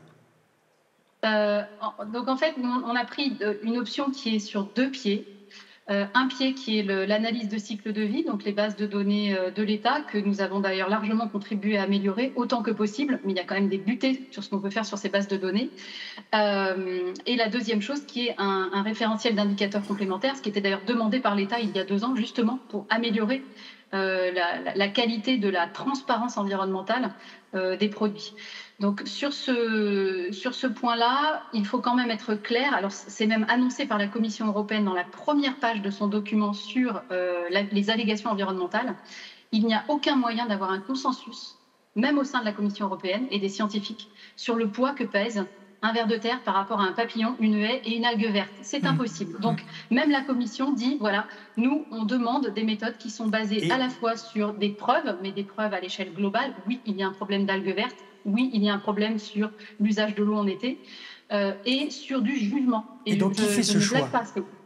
Donc en fait, on a pris une option qui est sur deux pieds. Un pied qui est l'analyse de cycle de vie, donc les bases de données de l'État, que nous avons d'ailleurs largement contribué à améliorer autant que possible, mais il y a quand même des butées sur ce qu'on peut faire sur ces bases de données. Et la deuxième chose qui est un référentiel d'indicateurs complémentaires, ce qui était d'ailleurs demandé par l'État il y a 2 ans, justement pour améliorer la qualité de la transparence environnementale des produits. Donc sur ce point-là, il faut quand même être clair. Alors c'est même annoncé par la Commission européenne dans la première page de son document sur les allégations environnementales. Il n'y a aucun moyen d'avoir un consensus, même au sein de la Commission européenne et des scientifiques, sur le poids que pèse un ver de terre par rapport à un papillon, une haie et une algue verte. C'est impossible. Donc, même la Commission dit, voilà, nous, on demande des méthodes qui sont basées à la fois sur des preuves, mais des preuves à l'échelle globale. Oui, il y a un problème d'algue verte. Oui, il y a un problème sur l'usage de l'eau en été et sur du jugement. Et donc, qui fait ce choix?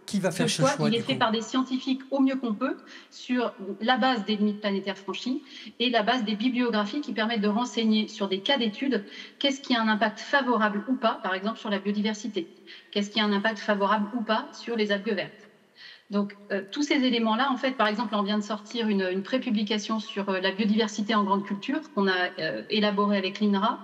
Qui va faire ce choix? Il est fait par des scientifiques au mieux qu'on peut sur la base des limites planétaires franchies et la base des bibliographies qui permettent de renseigner sur des cas d'études qu'est-ce qui a un impact favorable ou pas, par exemple sur la biodiversité, qu'est-ce qui a un impact favorable ou pas sur les algues vertes. Donc tous ces éléments-là, en fait, par exemple, on vient de sortir une prépublication sur la biodiversité en grande culture qu'on a élaborée avec l'INRA.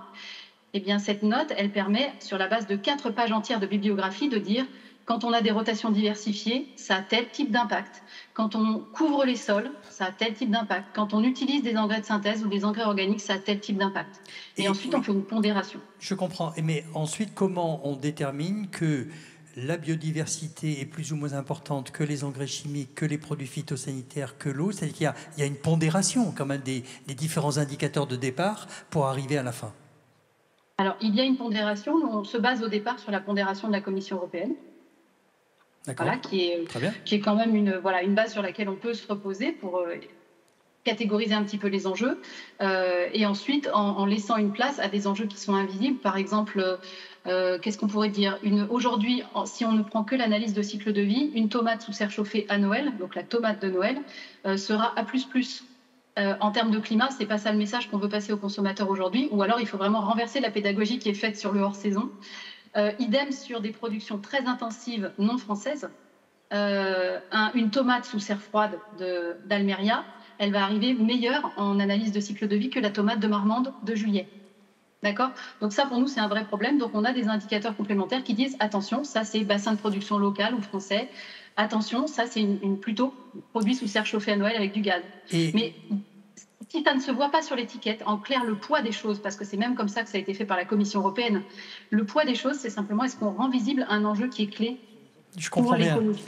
Eh bien, cette note, elle permet, sur la base de 4 pages entières de bibliographie, de dire quand on a des rotations diversifiées, ça a tel type d'impact. Quand on couvre les sols, ça a tel type d'impact. Quand on utilise des engrais de synthèse ou des engrais organiques, ça a tel type d'impact. Et ensuite, on fait une pondération. Je comprends. Mais ensuite, comment on détermine que la biodiversité est plus ou moins importante que les engrais chimiques, que les produits phytosanitaires, que l'eau? C'est-à-dire qu'il y a une pondération quand même des différents indicateurs de départ pour arriver à la fin. Alors, il y a une pondération. On se base au départ sur la pondération de la Commission européenne. Voilà, qui est quand même une base sur laquelle on peut se reposer pour catégoriser un petit peu les enjeux. Et ensuite, en laissant une place à des enjeux qui sont invisibles. Par exemple, qu'est-ce qu'on pourrait dire? Aujourd'hui, si on ne prend que l'analyse de cycle de vie, une tomate sous serre chauffée à Noël, donc la tomate de Noël, sera A++. En termes de climat, ce n'est pas ça le message qu'on veut passer aux consommateurs aujourd'hui. Ou alors, il faut vraiment renverser la pédagogie qui est faite sur le hors-saison. Idem sur des productions très intensives non françaises. Une tomate sous serre froide d'Almeria, elle va arriver meilleure en analyse de cycle de vie que la tomate de Marmande de juillet. D'accord ? Donc ça, pour nous, c'est un vrai problème. Donc on a des indicateurs complémentaires qui disent, attention, ça c'est bassin de production local ou français. Attention, ça c'est plutôt produit sous serre chauffée à Noël avec du gaz. Mais si ça ne se voit pas sur l'étiquette, en clair, le poids des choses, parce que c'est même comme ça que ça a été fait par la Commission européenne, le poids des choses, c'est simplement est-ce qu'on rend visible un enjeu qui est clé pour l'écologie.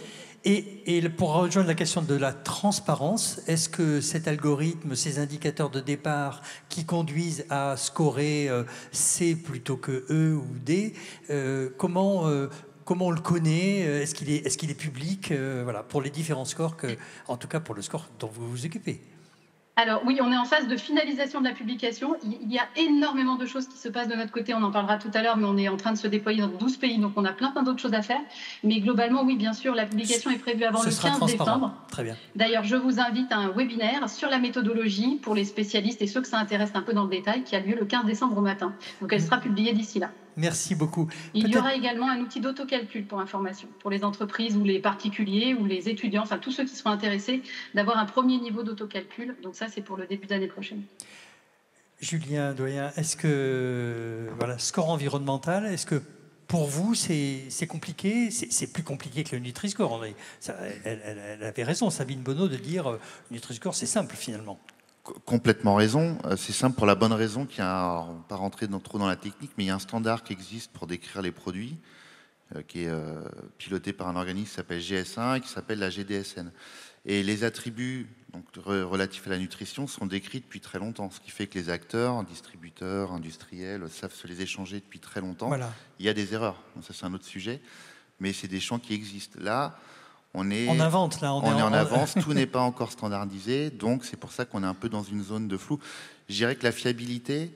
Et pour rejoindre la question de la transparence, est-ce que cet algorithme, ces indicateurs de départ qui conduisent à scorer C plutôt que E ou D, comment on le connaît? Est-ce qu'il est public? Voilà, pour les différents scores, en tout cas pour le score dont vous vous occupez. Alors oui, on est en phase de finalisation de la publication. Il y a énormément de choses qui se passent de notre côté, on en parlera tout à l'heure, mais on est en train de se déployer dans 12 pays, donc on a plein d'autres choses à faire. Mais globalement, oui, bien sûr, la publication est prévue avant le 15 décembre. Très bien. D'ailleurs, je vous invite à un webinaire sur la méthodologie pour les spécialistes et ceux que ça intéresse un peu dans le détail, qui a lieu le 15 décembre au matin. Donc elle sera publiée d'ici là. Merci beaucoup. Il y aura également un outil d'autocalcul pour information, pour les entreprises ou les particuliers ou les étudiants, enfin tous ceux qui seront intéressés d'avoir un premier niveau d'autocalcul. Donc ça, c'est pour le début d'année prochaine. Julien Doyen, est-ce que, voilà, score environnemental, est-ce que pour vous, c'est compliqué? C'est plus compliqué que le Nutri-Score. Elle avait raison, Sabine Bonneau, de dire Nutri-Score, c'est simple finalement. Complètement raison. C'est simple pour la bonne raison qu'il y a, on ne va pas rentrer trop dans la technique, mais il y a un standard qui existe pour décrire les produits, qui est piloté par un organisme qui s'appelle GS1 et qui s'appelle la GDSN. Et les attributs donc, relatifs à la nutrition sont décrits depuis très longtemps, ce qui fait que les acteurs, distributeurs, industriels, savent se les échanger depuis très longtemps. Voilà. Il y a des erreurs, donc ça c'est un autre sujet, mais c'est des champs qui existent. Là, on invente, là. On est en avance, tout n'est pas encore standardisé, donc c'est pour ça qu'on est un peu dans une zone de flou. Je dirais que la fiabilité,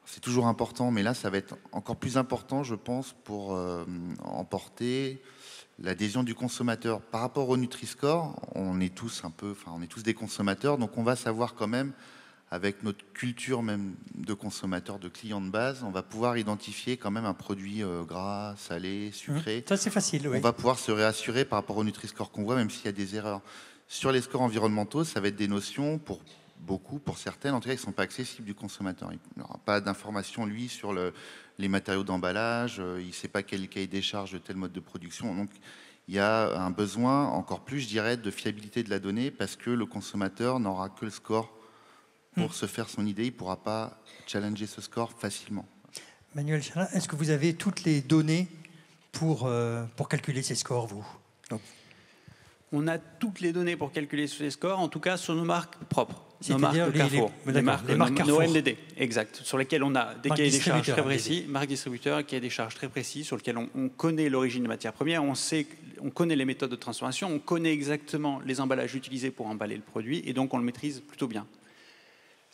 c'est toujours important, mais là, ça va être encore plus important, je pense, pour emporter l'adhésion du consommateur. Par rapport au Nutri-Score, on est tous des consommateurs, donc on va savoir quand même, avec notre culture même de consommateur, de client de base, on va pouvoir identifier quand même un produit gras, salé, sucré. Ça, c'est facile, oui. On va pouvoir se réassurer par rapport au Nutri-Score qu'on voit, même s'il y a des erreurs. Sur les scores environnementaux, ça va être des notions, pour beaucoup, pour certaines, en tout cas, qui ne sont pas accessibles du consommateur. Il n'aura pas d'informations, lui, sur les matériaux d'emballage, il ne sait pas quel cahier des charges de tel mode de production. Donc, il y a un besoin, encore plus, je dirais, de fiabilité de la donnée, parce que le consommateur n'aura que le score pour se faire son idée, il ne pourra pas challenger ce score facilement. Manuel Chalin, est-ce que vous avez toutes les données pour calculer ces scores, vous? On a toutes les données pour calculer ces scores, en tout cas sur nos marques propres. Nos marques Carrefour. Les marques Carrefour. Nos MDD, exact, sur lesquelles on a des cahiers des charges très précis, marques distributeurs, cahiers des charges très précis, sur lesquels on connaît l'origine des matières premières, on connaît les méthodes de transformation, on connaît exactement les emballages utilisés pour emballer le produit, et donc on le maîtrise plutôt bien.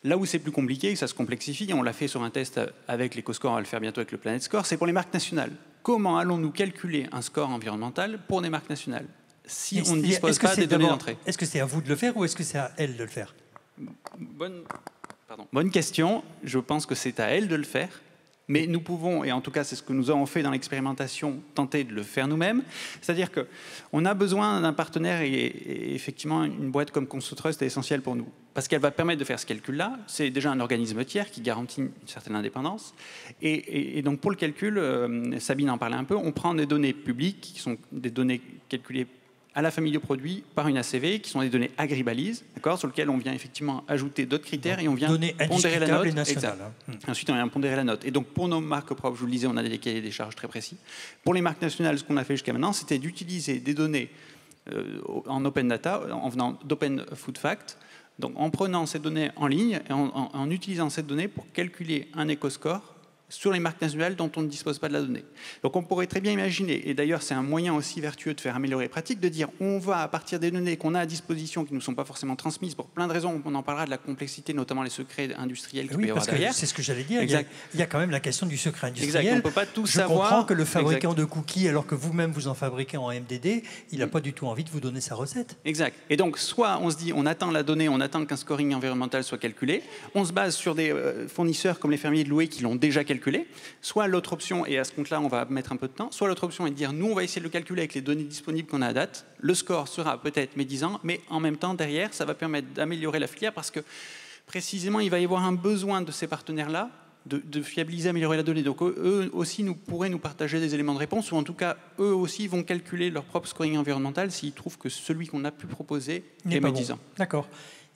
Là où c'est plus compliqué, que ça se complexifie, on l'a fait sur un test avec l'EcoScore, on va le faire bientôt avec le Planet Score, c'est pour les marques nationales. Comment allons-nous calculer un score environnemental pour des marques nationales si on ne dispose pas des données d'entrée? Est-ce que c'est à vous de le faire ou est-ce que c'est à elles de le faire? Bonne question. Je pense que c'est à elles de le faire. Mais nous pouvons, et en tout cas c'est ce que nous avons fait dans l'expérimentation, tenter de le faire nous-mêmes. C'est-à-dire qu'on a besoin d'un partenaire et effectivement une boîte comme ConsoTrust est essentielle pour nous. Parce qu'elle va permettre de faire ce calcul-là. C'est déjà un organisme tiers qui garantit une certaine indépendance. Et donc pour le calcul, Sabine en parlait un peu, on prend des données publiques qui sont des données calculées à la famille de produits par une ACV, qui sont des données agribalises, sur lesquelles on vient effectivement ajouter d'autres critères et on vient pondérer la note. Ensuite, on vient pondérer la note. Et donc, pour nos marques propres, je vous le disais, on a des cahiers des charges très précis. Pour les marques nationales, ce qu'on a fait jusqu'à maintenant, c'était d'utiliser des données en open data, en venant d'Open Food Fact, donc en prenant ces données en ligne et en utilisant ces données pour calculer un éco-score sur les marques nationales dont on ne dispose pas de la donnée. Donc on pourrait très bien imaginer, et d'ailleurs c'est un moyen aussi vertueux de faire améliorer les pratiques, de dire on va à partir des données qu'on a à disposition, qui ne nous sont pas forcément transmises pour plein de raisons, on en parlera de la complexité, notamment les secrets industriels qu'il peut y avoir derrière. C'est ce que j'allais dire, il y a quand même la question du secret industriel. Exact, on ne peut pas tout savoir. Je comprends que le fabricant de cookies, alors que vous-même vous en fabriquez en MDD, il n'a pas du tout envie de vous donner sa recette. Exact. Et donc soit on se dit on attend la donnée, on attend qu'un scoring environnemental soit calculé, on se base sur des fournisseurs comme les fermiers de Loué qui l'ont déjà calculé calculer. Soit l'autre option, et à ce compte-là, on va mettre un peu de temps, soit l'autre option est de dire, nous, on va essayer de le calculer avec les données disponibles qu'on a à date. Le score sera peut-être médisant, mais en même temps, derrière, ça va permettre d'améliorer la filière parce que, précisément, il va y avoir un besoin de ces partenaires-là de fiabiliser, améliorer la donnée. Donc eux aussi pourraient nous partager des éléments de réponse, ou en tout cas, eux aussi vont calculer leur propre scoring environnemental s'ils trouvent que celui qu'on a pu proposer est médisant. Bon. D'accord.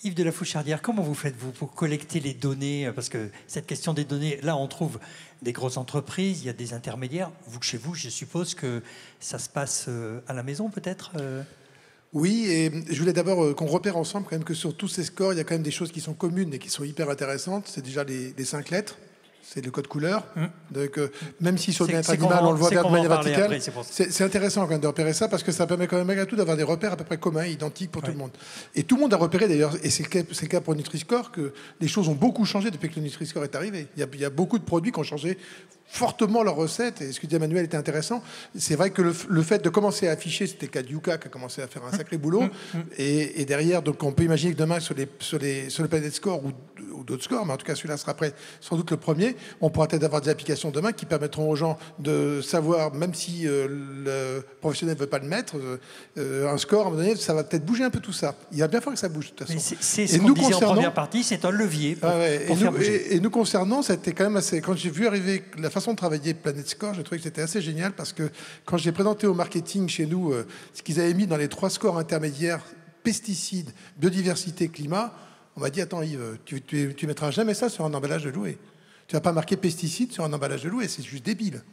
Yves de la Fouchardière, comment vous faites-vous pour collecter les données? Parce que cette question des données, là, on trouve des grosses entreprises, il y a des intermédiaires. Vous, chez vous, je suppose que ça se passe à la maison, peut-être Oui, et je voulais d'abord qu'on repère ensemble quand même que sur tous ces scores, il y a quand même des choses qui sont communes et qui sont hyper intéressantes. C'est déjà les 5 lettres. C'est le code couleur. Donc, même si sur le bien-être animal, on le voit de manière verticale, c'est intéressant quand même de repérer ça parce que ça permet quand même malgré tout d'avoir des repères à peu près communs, identiques pour tout le monde. Et tout le monde a repéré d'ailleurs, et c'est le cas pour Nutri-Score, que les choses ont beaucoup changé depuis que le Nutri-Score est arrivé. Il y a beaucoup de produits qui ont changé fortement leur recette, et ce que dit Emmanuel était intéressant. C'est vrai que le fait de commencer à afficher, c'était le cas de Yuka qui a commencé à faire un sacré boulot, et derrière, donc on peut imaginer que demain sur le Planet Score ou d'autres scores, mais en tout cas celui-là sera après sans doute le premier, on pourra peut-être avoir des applications demain qui permettront aux gens de savoir, même si le professionnel ne veut pas le mettre, un score, à un moment donné, ça va peut-être bouger un peu tout ça. Il va bien falloir que ça bouge de toute façon. C'est ce qu'on disait en première partie, c'est un levier pour faire bouger. Et nous concernant, c'était quand même assez... Quand j'ai vu arriver la façon de travailler Planet Score, j'ai trouvé que c'était assez génial parce que quand j'ai présenté au marketing chez nous ce qu'ils avaient mis dans les 3 scores intermédiaires, pesticides, biodiversité, climat, on m'a dit, attends Yves, tu mettras jamais ça sur un emballage de Loué. Tu vas pas marquer pesticides sur un emballage de Loué, c'est juste débile.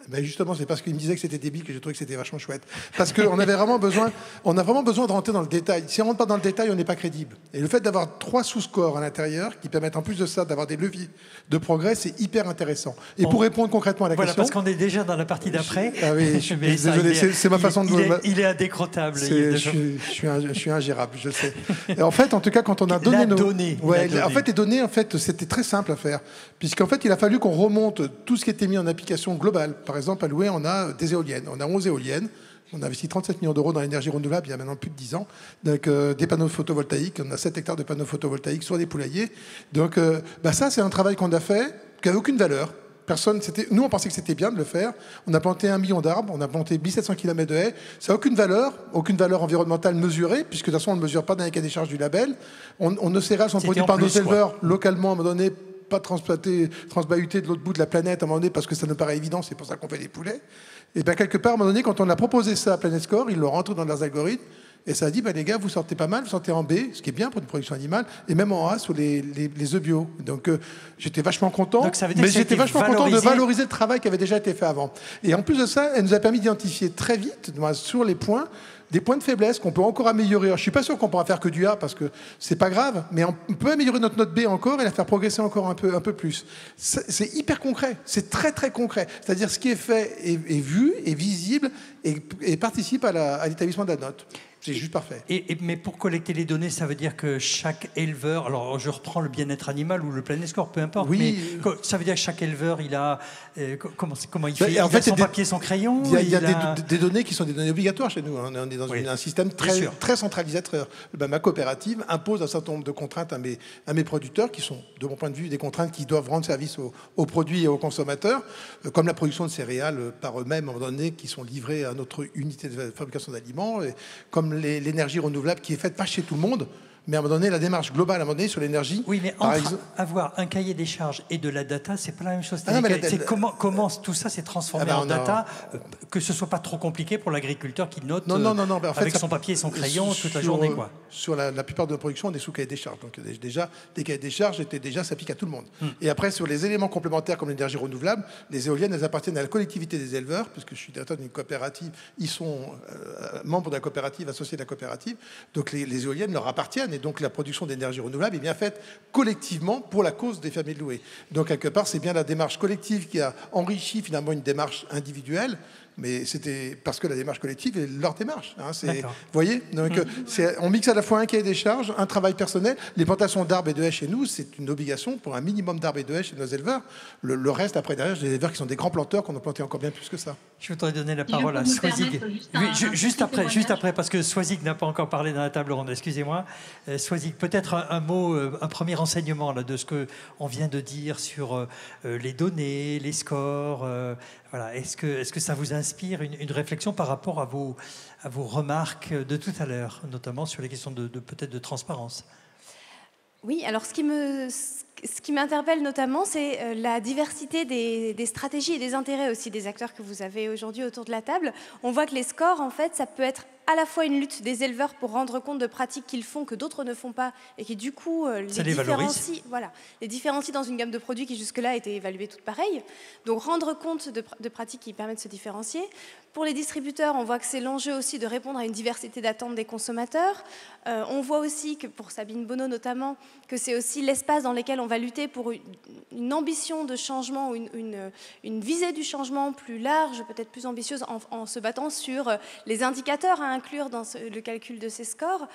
Ben justement, c'est parce qu'il me disait que c'était débile que j'ai trouvé que c'était vachement chouette. Parce qu'on avait vraiment besoin, de rentrer dans le détail. Si on ne rentre pas dans le détail, on n'est pas crédible. Et le fait d'avoir 3 sous-scores à l'intérieur qui permettent en plus de ça d'avoir des leviers de progrès, c'est hyper intéressant. Et pour répondre concrètement à la question... Voilà, parce qu'on est déjà dans la partie d'après. Ah oui, je suis désolé, c'est ma façon de... Il est indécrottable. Je suis ingérable, je sais. Et en fait, en tout cas, quand on a donné en fait, les données, en fait, c'était très simple à faire. Puisqu'en fait, il a fallu qu'on remonte tout ce qui était mis en application globale. Par exemple, à Loué, on a des éoliennes. On a 11 éoliennes. On a investi 37 millions d'euros dans l'énergie renouvelable il y a maintenant plus de 10 ans. Donc, des panneaux photovoltaïques. On a 7 hectares de panneaux photovoltaïques sur des poulaillers. Donc, ça, c'est un travail qu'on a fait qui n'avait aucune valeur. Nous, on pensait que c'était bien de le faire. On a planté 1 million d'arbres. On a planté 1700 km de haies. Ça n'a aucune valeur environnementale mesurée, puisque de toute façon, on ne mesure pas dans les cahiers des charges du label. Nos céréales sont produites par nos éleveurs localement, à un moment donné, pas transbahuté de l'autre bout de la planète à un moment donné parce que ça nous paraît évident, c'est pour ça qu'on fait des poulets. Et bien quelque part, à un moment donné, quand on a proposé ça à Planet Score, ils l'ont rentré dans leurs algorithmes et ça a dit, les gars, vous sortez pas mal, vous sortez en B, ce qui est bien pour une production animale, et même en A sur les œufs bio. Donc j'étais vachement content, mais j'étais vachement content de valoriser le travail qui avait déjà été fait avant. Et en plus de ça, elle nous a permis d'identifier très vite, sur les points, des points de faiblesse qu'on peut encore améliorer. Alors, je ne suis pas sûr qu'on pourra faire que du A parce que c'est pas grave, mais on peut améliorer notre note B encore et la faire progresser encore un peu plus. C'est hyper concret, c'est très très concret. C'est-à-dire ce qui est fait est vu, est visible et participe à l'établissement de la note. C'est juste parfait. Mais pour collecter les données, ça veut dire que chaque éleveur... Alors, je reprends le bien-être animal ou le Planet Score, peu importe. Oui. Mais ça veut dire que chaque éleveur, il a... comment il fait? Il a son papier, son crayon? Il y a des données qui sont des données obligatoires chez nous. On est dans un système très centralisateur. Ma coopérative impose un certain nombre de contraintes à mes producteurs, qui sont, de mon point de vue, des contraintes qui doivent rendre service aux produits et aux consommateurs, comme la production de céréales par eux-mêmes, à un moment donné, qui sont livrées à notre unité de fabrication d'aliments, et comme l'énergie renouvelable qui est faite pas chez tout le monde, mais à un moment donné, la démarche globale, à un moment donné, sur l'énergie... Oui, mais avoir un cahier des charges et de la data, c'est pas la même chose. C'est comment tout ça s'est transformé en data, que ce soit pas trop compliqué pour l'agriculteur qui note avec son papier et son crayon toute la journée. Sur la plupart de nos productions, on est sous cahier des charges. Donc déjà, les cahiers des charges s'appliquent à tout le monde. Et après, sur les éléments complémentaires comme l'énergie renouvelable, les éoliennes, elles appartiennent à la collectivité des éleveurs, puisque je suis directeur d'une coopérative, ils sont membres de la coopérative, associés de la coopérative, donc les éoliennes leur appartiennent. Et donc la production d'énergie renouvelable est bien faite collectivement pour la cause des familles de Loué. Donc quelque part, c'est bien la démarche collective qui a enrichi finalement une démarche individuelle. mais c'était parce que la démarche collective est leur démarche. Hein, vous D'accord. voyez, donc, on mixe à la fois un cahier des charges, un travail personnel. Les plantations d'arbres et de haies chez nous, c'est une obligation pour un minimum d'arbres et de haies chez nos éleveurs. Le reste, après, derrière, j'ai des éleveurs qui sont des grands planteurs, qu'on a planté encore bien plus que ça. Je voudrais donner la Si je parole peux à me Swazig. permettre juste Oui, un juste petit après, témoignage. parce que Swazig n'a pas encore parlé dans la table ronde, excusez-moi. Swazig, peut-être un mot, un premier renseignement là, de ce qu'on vient de dire sur les données, les scores. Voilà. Est-ce que ça vous inspire une réflexion par rapport à vos remarques de tout à l'heure, notamment sur les questions peut-être de transparence? Oui, alors ce qui m'interpelle notamment, c'est la diversité des stratégies et des intérêts aussi des acteurs que vous avez aujourd'hui autour de la table. On voit que les scores, en fait, ça peut être à la fois une lutte des éleveurs pour rendre compte de pratiques qu'ils font que d'autres ne font pas et qui du coup les différencient dans une gamme de produits qui jusque-là étaient évalués toutes pareilles. Donc rendre compte de pratiques qui permettent de se différencier. Pour les distributeurs, on voit que c'est l'enjeu aussi de répondre à une diversité d'attentes des consommateurs. On voit aussi que pour Sabine Bonneau notamment, que c'est aussi l'espace dans lequel on va lutter pour une ambition de changement, une visée du changement plus large, peut-être plus ambitieuse, en se battant sur les indicateurs à inclure dans le calcul de ces scores.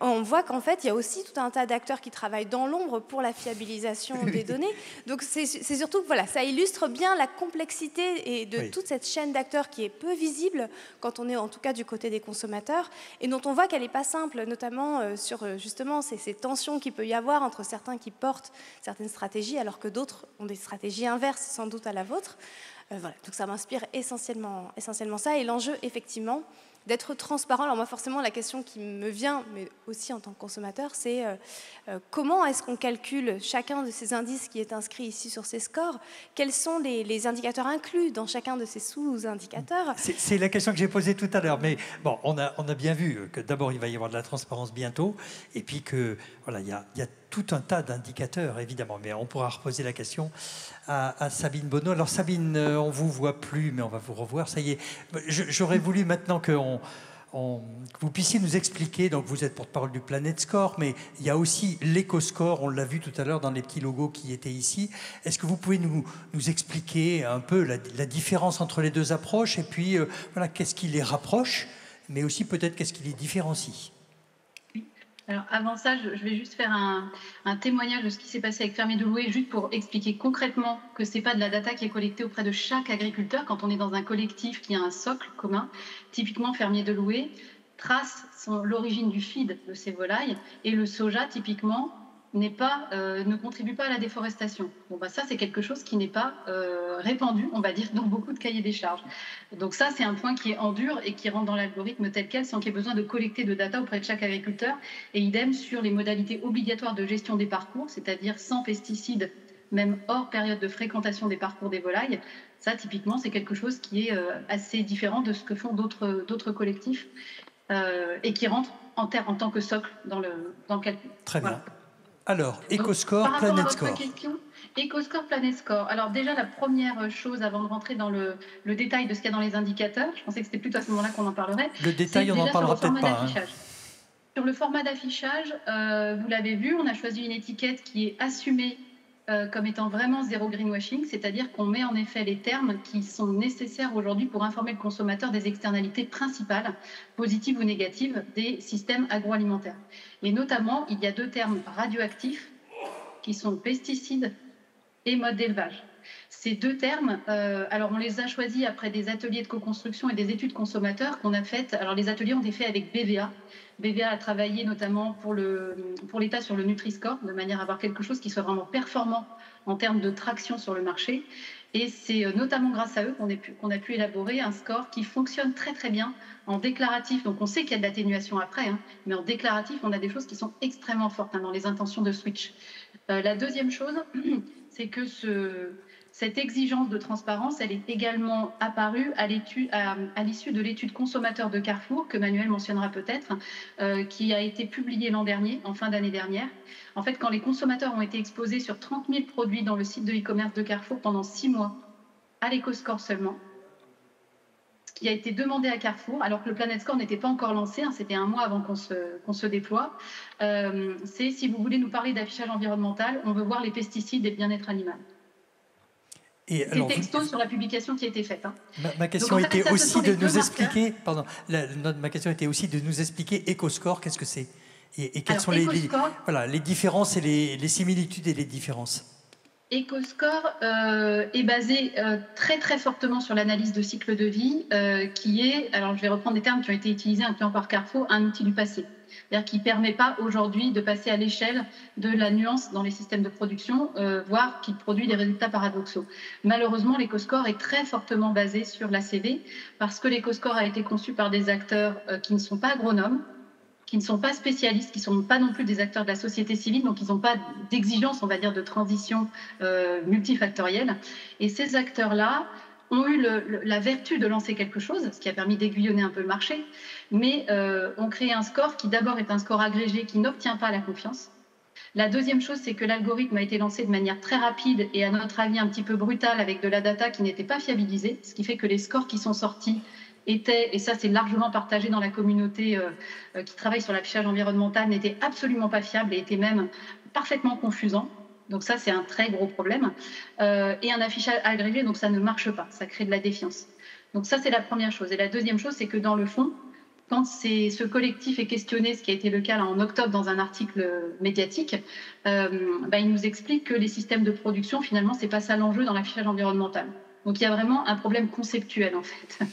On voit qu'en fait, il y a aussi tout un tas d'acteurs qui travaillent dans l'ombre pour la fiabilisation des données. Donc c'est surtout que voilà, ça illustre bien la complexité et de toute cette chaîne d'acteurs qui est peu visible quand on est en tout cas du côté des consommateurs et dont on voit qu'elle n'est pas simple, notamment sur justement ces tensions qu'il peut y avoir entre certains qui portent certaines stratégies alors que d'autres ont des stratégies inverses sans doute à la vôtre. Voilà, donc ça m'inspire essentiellement ça et l'enjeu effectivement d'être transparent. Alors moi, forcément, la question qui me vient, mais aussi en tant que consommateur, c'est comment est-ce qu'on calcule chacun de ces indices qui est inscrit ici sur ces scores? Quels sont les indicateurs inclus dans chacun de ces sous-indicateurs? C'est la question que j'ai posée tout à l'heure. Mais bon, on a bien vu que d'abord, il va y avoir de la transparence bientôt, et puis que voilà, il y a tout un tas d'indicateurs, évidemment. Mais on pourra reposer la question à Sabine Bonneau. Alors Sabine, on ne vous voit plus, mais on va vous revoir. Ça y est. J'aurais voulu maintenant que vous puissiez nous expliquer, donc vous êtes porte-parole du Planet Score, mais il y a aussi l'EcoScore, on l'a vu tout à l'heure dans les petits logos qui étaient ici. Est-ce que vous pouvez nous expliquer un peu la différence entre les deux approches et puis voilà, qu'est-ce qui les rapproche, mais aussi peut-être qu'est-ce qui les différencie? Alors avant ça, je vais juste faire un témoignage de ce qui s'est passé avec Fermier de Loué, juste pour expliquer concrètement que ce n'est pas de la data qui est collectée auprès de chaque agriculteur. Quand on est dans un collectif qui a un socle commun, typiquement Fermier de Loué trace l'origine du feed de ces volailles et le soja, typiquement, ne contribue pas à la déforestation. Bon, ça, c'est quelque chose qui n'est pas répandu, on va dire, dans beaucoup de cahiers des charges. Donc ça, c'est un point qui est en dur et qui rentre dans l'algorithme tel quel, sans qu'il y ait besoin de collecter de data auprès de chaque agriculteur. Et idem sur les modalités obligatoires de gestion des parcours, c'est-à-dire sans pesticides, même hors période de fréquentation des parcours des volailles. Ça, typiquement, c'est quelque chose qui est assez différent de ce que font d'autres collectifs et qui rentre en tant que socle dans le calcul. Très bien. Voilà. Alors, EcoScore, Planet Score. EcoScore, Planet Score. Alors déjà, la première chose, avant de rentrer dans le détail de ce qu'il y a dans les indicateurs, je pensais que c'était plutôt à ce moment-là qu'on en parlerait. Le détail, on n'en parlera peut-être pas. Sur le format d'affichage, vous l'avez vu, on a choisi une étiquette qui est assumée comme étant vraiment zéro greenwashing, c'est-à-dire qu'on met en effet les termes qui sont nécessaires aujourd'hui pour informer le consommateur des externalités principales, positives ou négatives, des systèmes agroalimentaires. Et notamment, il y a deux termes radioactifs qui sont pesticides et mode d'élevage. Ces deux termes, alors on les a choisis après des ateliers de co-construction et des études consommateurs qu'on a faites. Alors les ateliers ont été faits avec BVA. BVA a travaillé notamment pour l'État sur le Nutri-Score, de manière à avoir quelque chose qui soit vraiment performant en termes de traction sur le marché. Et c'est notamment grâce à eux qu'on a pu élaborer un score qui fonctionne très très bien en déclaratif. Donc on sait qu'il y a de l'atténuation après, mais en déclaratif, on a des choses qui sont extrêmement fortes dans les intentions de switch. La deuxième chose, c'est que cette exigence de transparence, elle est également apparue à l'issue de l'étude consommateur de Carrefour, que Manuel mentionnera peut-être, qui a été publiée l'an dernier, en fin d'année dernière. En fait, quand les consommateurs ont été exposés sur 30 000 produits dans le site de e-commerce de Carrefour pendant 6 mois, à l'EcoScore seulement, ce qui a été demandé à Carrefour, alors que le Planet Score n'était pas encore lancé, c'était un mois avant qu'on se déploie, c'est si vous voulez nous parler d'affichage environnemental, on veut voir les pesticides et le bien-être animal. C'est texto sur la publication qui a été faite. Hein. Ma question était aussi de nous expliquer, ma question était aussi de nous expliquer EcoScore, qu'est-ce que c'est et quelles sont les différences et les similitudes et les différences. EcoScore est basé très très fortement sur l'analyse de cycle de vie, qui est, alors je vais reprendre des termes qui ont été utilisés un client par Carrefour, un outil du passé. C'est-à-dire qu'il ne permet pas aujourd'hui de passer à l'échelle de la nuance dans les systèmes de production, voire qu'il produit des résultats paradoxaux. Malheureusement, l'EcoScore est très fortement basé sur l'ACV, parce que l'EcoScore a été conçu par des acteurs qui ne sont pas agronomes, qui ne sont pas spécialistes, qui ne sont pas non plus des acteurs de la société civile, donc ils n'ont pas d'exigence, on va dire, de transition multifactorielle. Et ces acteurs-là ont eu la vertu de lancer quelque chose, ce qui a permis d'aiguillonner un peu le marché, mais ont créé un score qui d'abord est un score agrégé qui n'obtient pas la confiance. La deuxième chose, c'est que l'algorithme a été lancé de manière très rapide et à notre avis un petit peu brutale, avec de la data qui n'était pas fiabilisée, ce qui fait que les scores qui sont sortis étaient, et ça c'est largement partagé dans la communauté qui travaille sur l'affichage environnemental, n'étaient absolument pas fiables et étaient même parfaitement confusants. Donc ça, c'est un très gros problème. Et un affichage agrégé, donc ça ne marche pas, ça crée de la défiance. Donc ça, c'est la première chose. Et la deuxième chose, c'est que dans le fond, quand ce collectif est questionné, ce qui a été le cas là, en octobre dans un article médiatique, il nous explique que les systèmes de production, finalement, c'est pas ça l'enjeu dans l'affichage environnemental. Donc il y a vraiment un problème conceptuel en fait.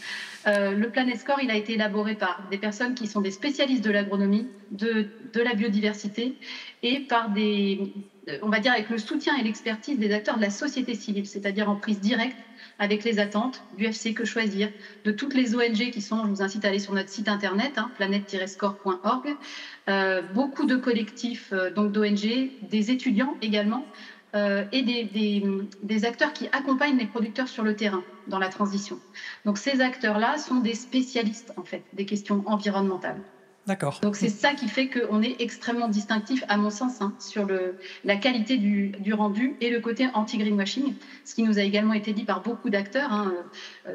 Le Planet Score, il a été élaboré par des personnes qui sont des spécialistes de l'agronomie, de la biodiversité et par on va dire avec le soutien et l'expertise des acteurs de la société civile, c'est-à-dire en prise directe avec les attentes du FC Que Choisir, de toutes les ONG qui sont, je vous incite à aller sur notre site internet, planet-score.org, beaucoup de collectifs donc d'ONG, des étudiants également, et des acteurs qui accompagnent les producteurs sur le terrain dans la transition. Donc ces acteurs-là sont des spécialistes en fait des questions environnementales. D'accord. Donc c'est ça qui fait qu'on est extrêmement distinctif, à mon sens, sur la qualité du rendu et le côté anti-greenwashing, ce qui nous a également été dit par beaucoup d'acteurs,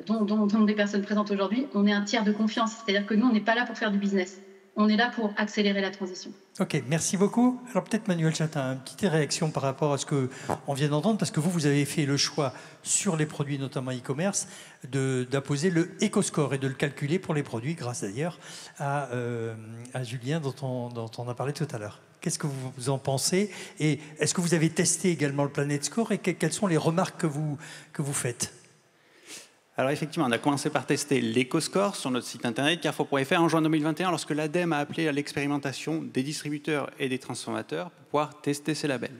dont des personnes présentes aujourd'hui. On est un tiers de confiance, c'est-à-dire que nous, on n'est pas là pour faire du business. On est là pour accélérer la transition. Ok, merci beaucoup. Alors peut-être Manuel Chatin, une petite réaction par rapport à ce qu'on vient d'entendre, parce que vous avez fait le choix sur les produits, notamment e-commerce, d'apposer le EcoScore et de le calculer pour les produits, grâce d'ailleurs à Julien dont on a parlé tout à l'heure. Qu'est-ce que vous en pensez? Et est-ce que vous avez testé également le Planet Score et quelles sont les remarques que vous faites? Alors effectivement, on a commencé par tester l'EcoScore sur notre site internet carrefour.fr en juin 2021 lorsque l'ADEME a appelé à l'expérimentation des distributeurs et des transformateurs pour pouvoir tester ces labels.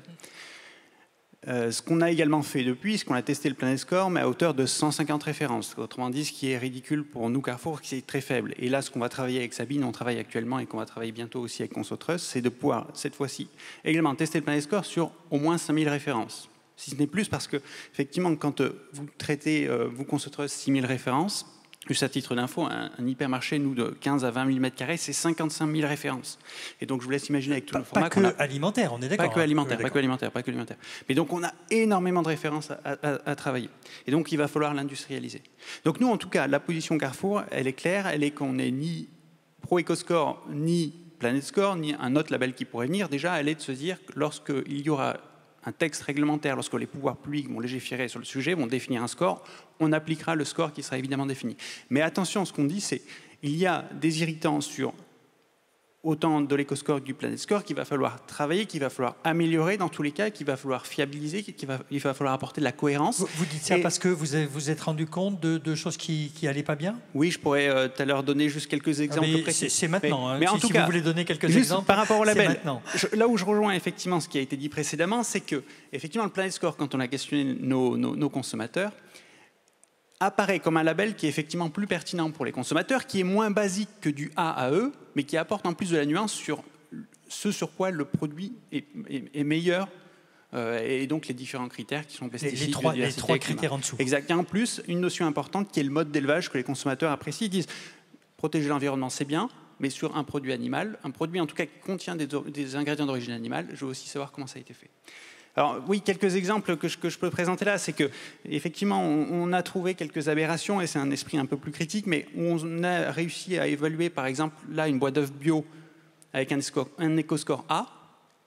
Ce qu'on a également fait depuis, c'est qu'on a testé le Planet Score, mais à hauteur de 150 références. Autrement dit, ce qui est ridicule pour nous, Carrefour, qui est très faible. Et là, ce qu'on va travailler avec Sabine, on travaille actuellement et qu'on va travailler bientôt aussi avec ConsoTrust, c'est de pouvoir, cette fois-ci, également tester le Planet Score sur au moins 5000 références. Si ce n'est plus, parce que, effectivement, quand vous traitez, vous ConsoTrust 6000 références, juste à titre d'info, un hypermarché, nous, de 15 à 20 000 m², c'est 55 000 références. Et donc, je vous laisse imaginer avec tout le format qu'on a... Pas que alimentaire, on est d'accord. Pas que alimentaire. Mais donc, on a énormément de références à travailler. Et donc, il va falloir l'industrialiser. Donc, nous, en tout cas, la position Carrefour, elle est claire, elle est qu'on n'est ni pro-EcoScore, ni Planet Score, ni un autre label qui pourrait venir. Déjà, elle est de se dire que lorsqu'il y aura un texte réglementaire, lorsque les pouvoirs publics vont légiférer sur le sujet, vont définir un score, on appliquera le score qui sera évidemment défini. Mais attention, ce qu'on dit, c'est qu'il y a des irritants sur autant de l'EcoScore que du Planet Score qu'il va falloir travailler, qu'il va falloir améliorer dans tous les cas, qu'il va falloir fiabiliser, qu'il va falloir apporter de la cohérence. Vous dites ça parce que vous êtes rendu compte de choses qui n'allaient pas bien? Oui, je pourrais tout à l'heure donner juste quelques exemples précis. C'est maintenant. Mais en tout cas, vous voulez donner quelques juste exemples, par rapport au label, c'est là où je rejoins effectivement ce qui a été dit précédemment, c'est que effectivement le Planet Score, quand on a questionné nos consommateurs, apparaît comme un label qui est effectivement plus pertinent pour les consommateurs, qui est moins basique que du A à E, mais qui apporte en plus de la nuance sur ce sur quoi le produit est meilleur, et donc les différents critères qui sont pesticides, les trois critères en dessous. Exact. Et en plus, une notion importante qui est le mode d'élevage que les consommateurs apprécient. Ils disent protéger l'environnement, c'est bien, mais sur un produit animal, un produit en tout cas qui contient des ingrédients d'origine animale, je veux aussi savoir comment ça a été fait. Alors oui, quelques exemples que je peux présenter là, c'est que effectivement on a trouvé quelques aberrations et c'est un esprit un peu plus critique, mais on a réussi à évaluer par exemple là une boîte d'œufs bio avec un EcoScore A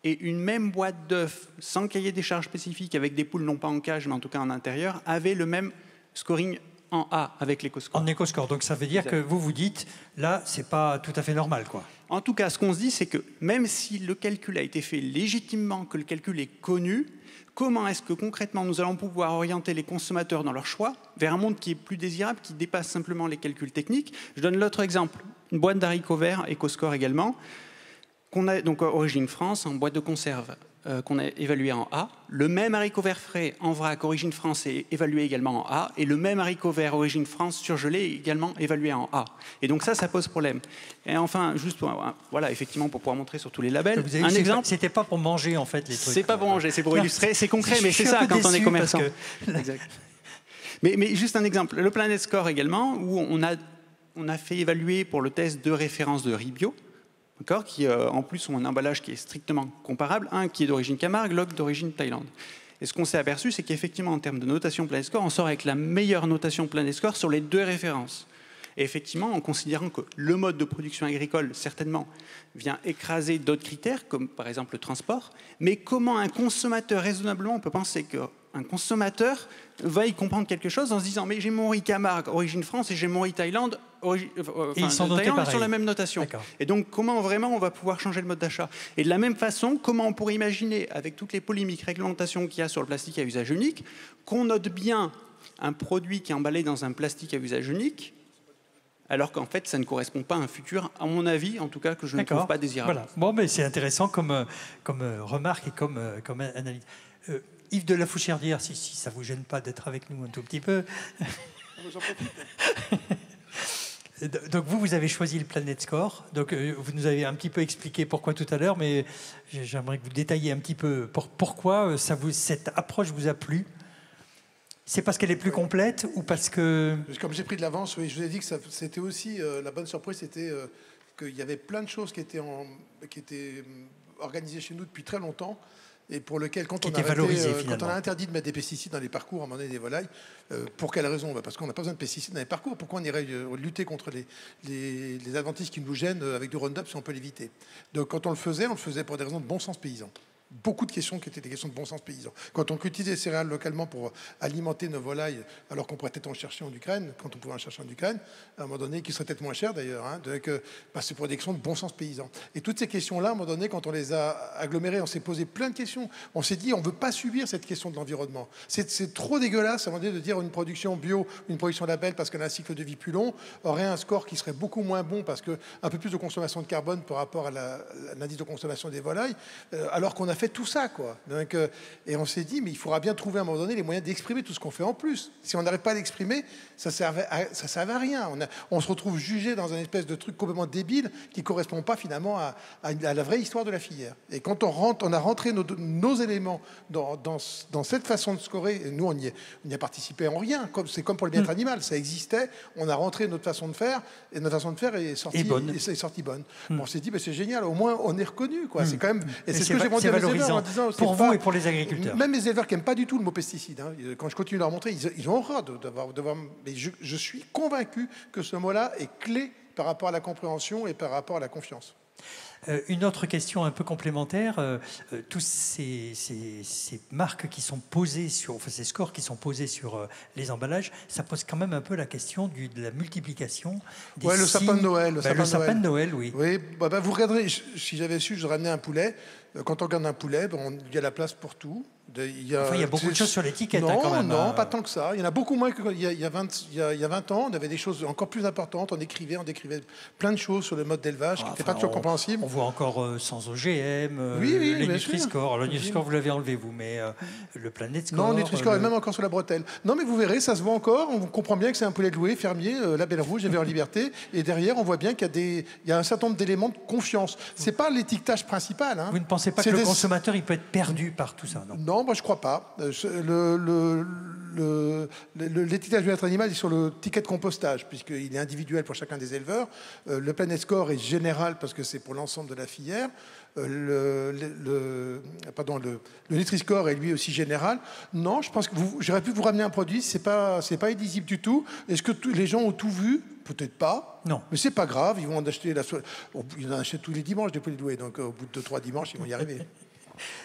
et une même boîte d'œufs, sans cahier des charges spécifiques, avec des poules non pas en cage, mais en tout cas en intérieur, avait le même scoring en A avec l'éco-score. En éco-score, donc ça veut dire que vous dites, là, c'est pas tout à fait normal, quoi. En tout cas, ce qu'on se dit, c'est que même si le calcul a été fait légitimement, que le calcul est connu, comment est-ce que concrètement nous allons pouvoir orienter les consommateurs dans leur choix vers un monde qui est plus désirable, qui dépasse simplement les calculs techniques? Je donne l'autre exemple, une boîte d'haricots verts, éco-score également, qu'on a donc origine France, en boîte de conserve, qu'on a évalué en A. Le même haricot vert frais en vrac origine France est évalué également en A, et le même haricot vert origine France surgelé est également évalué en A. Et donc ça pose problème. Et enfin, juste voilà, effectivement, pour pouvoir montrer sur tous les labels, un exemple. C'était pas pour manger en fait les trucs. C'est pas pour manger, c'est pour illustrer, c'est concret, mais c'est ça quand on est commerçant. Exact. Mais juste un exemple, le Planet Score également, où on a fait évaluer pour le test 2 références de riz bio, qui en plus ont un emballage qui est strictement comparable, un qui est d'origine Camargue, l'autre d'origine Thaïlande. Et ce qu'on s'est aperçu, c'est qu'effectivement, en termes de notation Planet Score, on sort avec la meilleure notation Planet Score sur les 2 références. Et effectivement, en considérant que le mode de production agricole, certainement, vient écraser d'autres critères, comme par exemple le transport, mais comment un consommateur, raisonnablement, on peut penser qu'un consommateur va y comprendre quelque chose en se disant « mais j'ai mon riz Camargue, origine France, et j'ai mon riz Thaïlande, ils sont notés Thaïlande pareil. sur la même notation. » Et donc, comment vraiment on va pouvoir changer le mode d'achat? Et de la même façon, comment on pourrait imaginer, avec toutes les polémiques, réglementations qu'il y a sur le plastique à usage unique, qu'on note bien un produit qui est emballé dans un plastique à usage unique, alors qu'en fait, ça ne correspond pas à un futur, à mon avis, en tout cas, que je ne trouve pas désirable. Voilà. Bon, mais c'est intéressant comme remarque et comme analyse. Yves de la Foucherdière, si ça ne vous gêne pas d'être avec nous un tout petit peu. Donc vous avez choisi le Planet Score. Donc vous nous avez un petit peu expliqué pourquoi tout à l'heure, mais j'aimerais que vous détailliez un petit peu pourquoi cette approche vous a plu. C'est parce qu'elle est plus complète ou parce que... Comme j'ai pris de l'avance, oui, je vous ai dit que c'était aussi la bonne surprise, c'était qu'il y avait plein de choses qui étaient organisées chez nous depuis très longtemps et pour lequel, quand on a interdit de mettre des pesticides dans les parcours à un moment donné des volailles, pour quelle raison? Parce qu'on n'a pas besoin de pesticides dans les parcours. Pourquoi on irait lutter contre les adventices qui nous gênent avec du Roundup si on peut l'éviter? Donc quand on le faisait pour des raisons de bon sens paysan. Beaucoup de questions qui étaient des questions de bon sens paysan. Quand on cultivait des céréales localement pour alimenter nos volailles, alors qu'on pourrait peut-être en chercher en Ukraine, quand on pouvait en chercher en Ukraine, à un moment donné, qui serait peut-être moins cher d'ailleurs, c'est pour des questions de bon sens paysan. Et toutes ces questions-là, à un moment donné, quand on les a agglomérées, on s'est posé plein de questions. On s'est dit, on ne veut pas subir cette question de l'environnement. C'est trop dégueulasse, à un moment donné, de dire une production bio, une production label, parce qu'elle a un cycle de vie plus long, aurait un score qui serait beaucoup moins bon, parce qu'un peu plus de consommation de carbone par rapport à l'indice de consommation des volailles, alors qu'on a fait tout ça, quoi. Donc, et on s'est dit, mais il faudra bien trouver à un moment donné les moyens d'exprimer tout ce qu'on fait en plus. Si on n'arrête pas à l'exprimer, ça servait à rien. On se retrouve jugé dans un espèce de truc complètement débile qui ne correspond pas finalement à la vraie histoire de la filière. Et quand on a rentré nos éléments dans cette façon de scorer, et nous on y a participé en rien, c'est comme pour le bien-être animal, ça existait, on a rentré notre façon de faire, et notre façon de faire est sortie bonne. On s'est dit, c'est génial, au moins on est reconnu, quoi. C'est quand même, et c'est ce que j'ai vendu à mes éleveurs en disant, pour vous et pour les agriculteurs. Même les éleveurs qui n'aiment pas du tout le mot pesticide, quand je continue à leur montrer, ils ont horreur d'avoir. Mais je suis convaincu que ce mot-là est clé par rapport à la compréhension et par rapport à la confiance. Une autre question un peu complémentaire, tous ces marques qui sont posées ces scores qui sont posés sur les emballages, ça pose quand même un peu la question de la multiplication des signes. Le sapin de Noël. Le sapin de Noël, oui. Oui, vous regarderez, si j'avais su, je ramenais un poulet. Quand on regarde un poulet, il y a la place pour tout. Il y a beaucoup de choses sur l'étiquette. Non, pas tant que ça. Il y en a beaucoup moins qu'il y a 20 ans. On avait des choses encore plus importantes. On décrivait plein de choses sur le mode d'élevage qui n'étaient pas toujours compréhensibles. On voit encore sans OGM, les Nutri-Score. Le Nutri-Score, vous l'avez enlevé, vous, mais le Planet Score... Non, le Nutri-Score est même encore sur la bretelle. Non, mais vous verrez, ça se voit encore. On comprend bien que c'est un poulet de loué, fermier, label rouge, élevé en liberté. Et derrière, on voit bien qu'il y a un certain nombre d'éléments de confiance. Ce n'est pas l'étiquetage principal. Vous ne pensez pas que le consommateur il peut être perdu par tout ça, non? Non, moi je ne crois pas. L'étiquetage bien-être animal est sur le ticket de compostage, puisqu'il est individuel pour chacun des éleveurs. Le Planet Score est général parce que c'est pour l'ensemble de la filière. Le Nutri-Score est lui aussi général. Non, je pense que j'aurais pu vous ramener un produit, c'est pas illisible du tout. Est-ce que les gens ont tout vu? Peut-être pas. Non. Mais c'est pas grave, ils vont en acheter ils en achètent tous les dimanches des poulets doués, donc au bout de 2-3 dimanches, ils vont y arriver.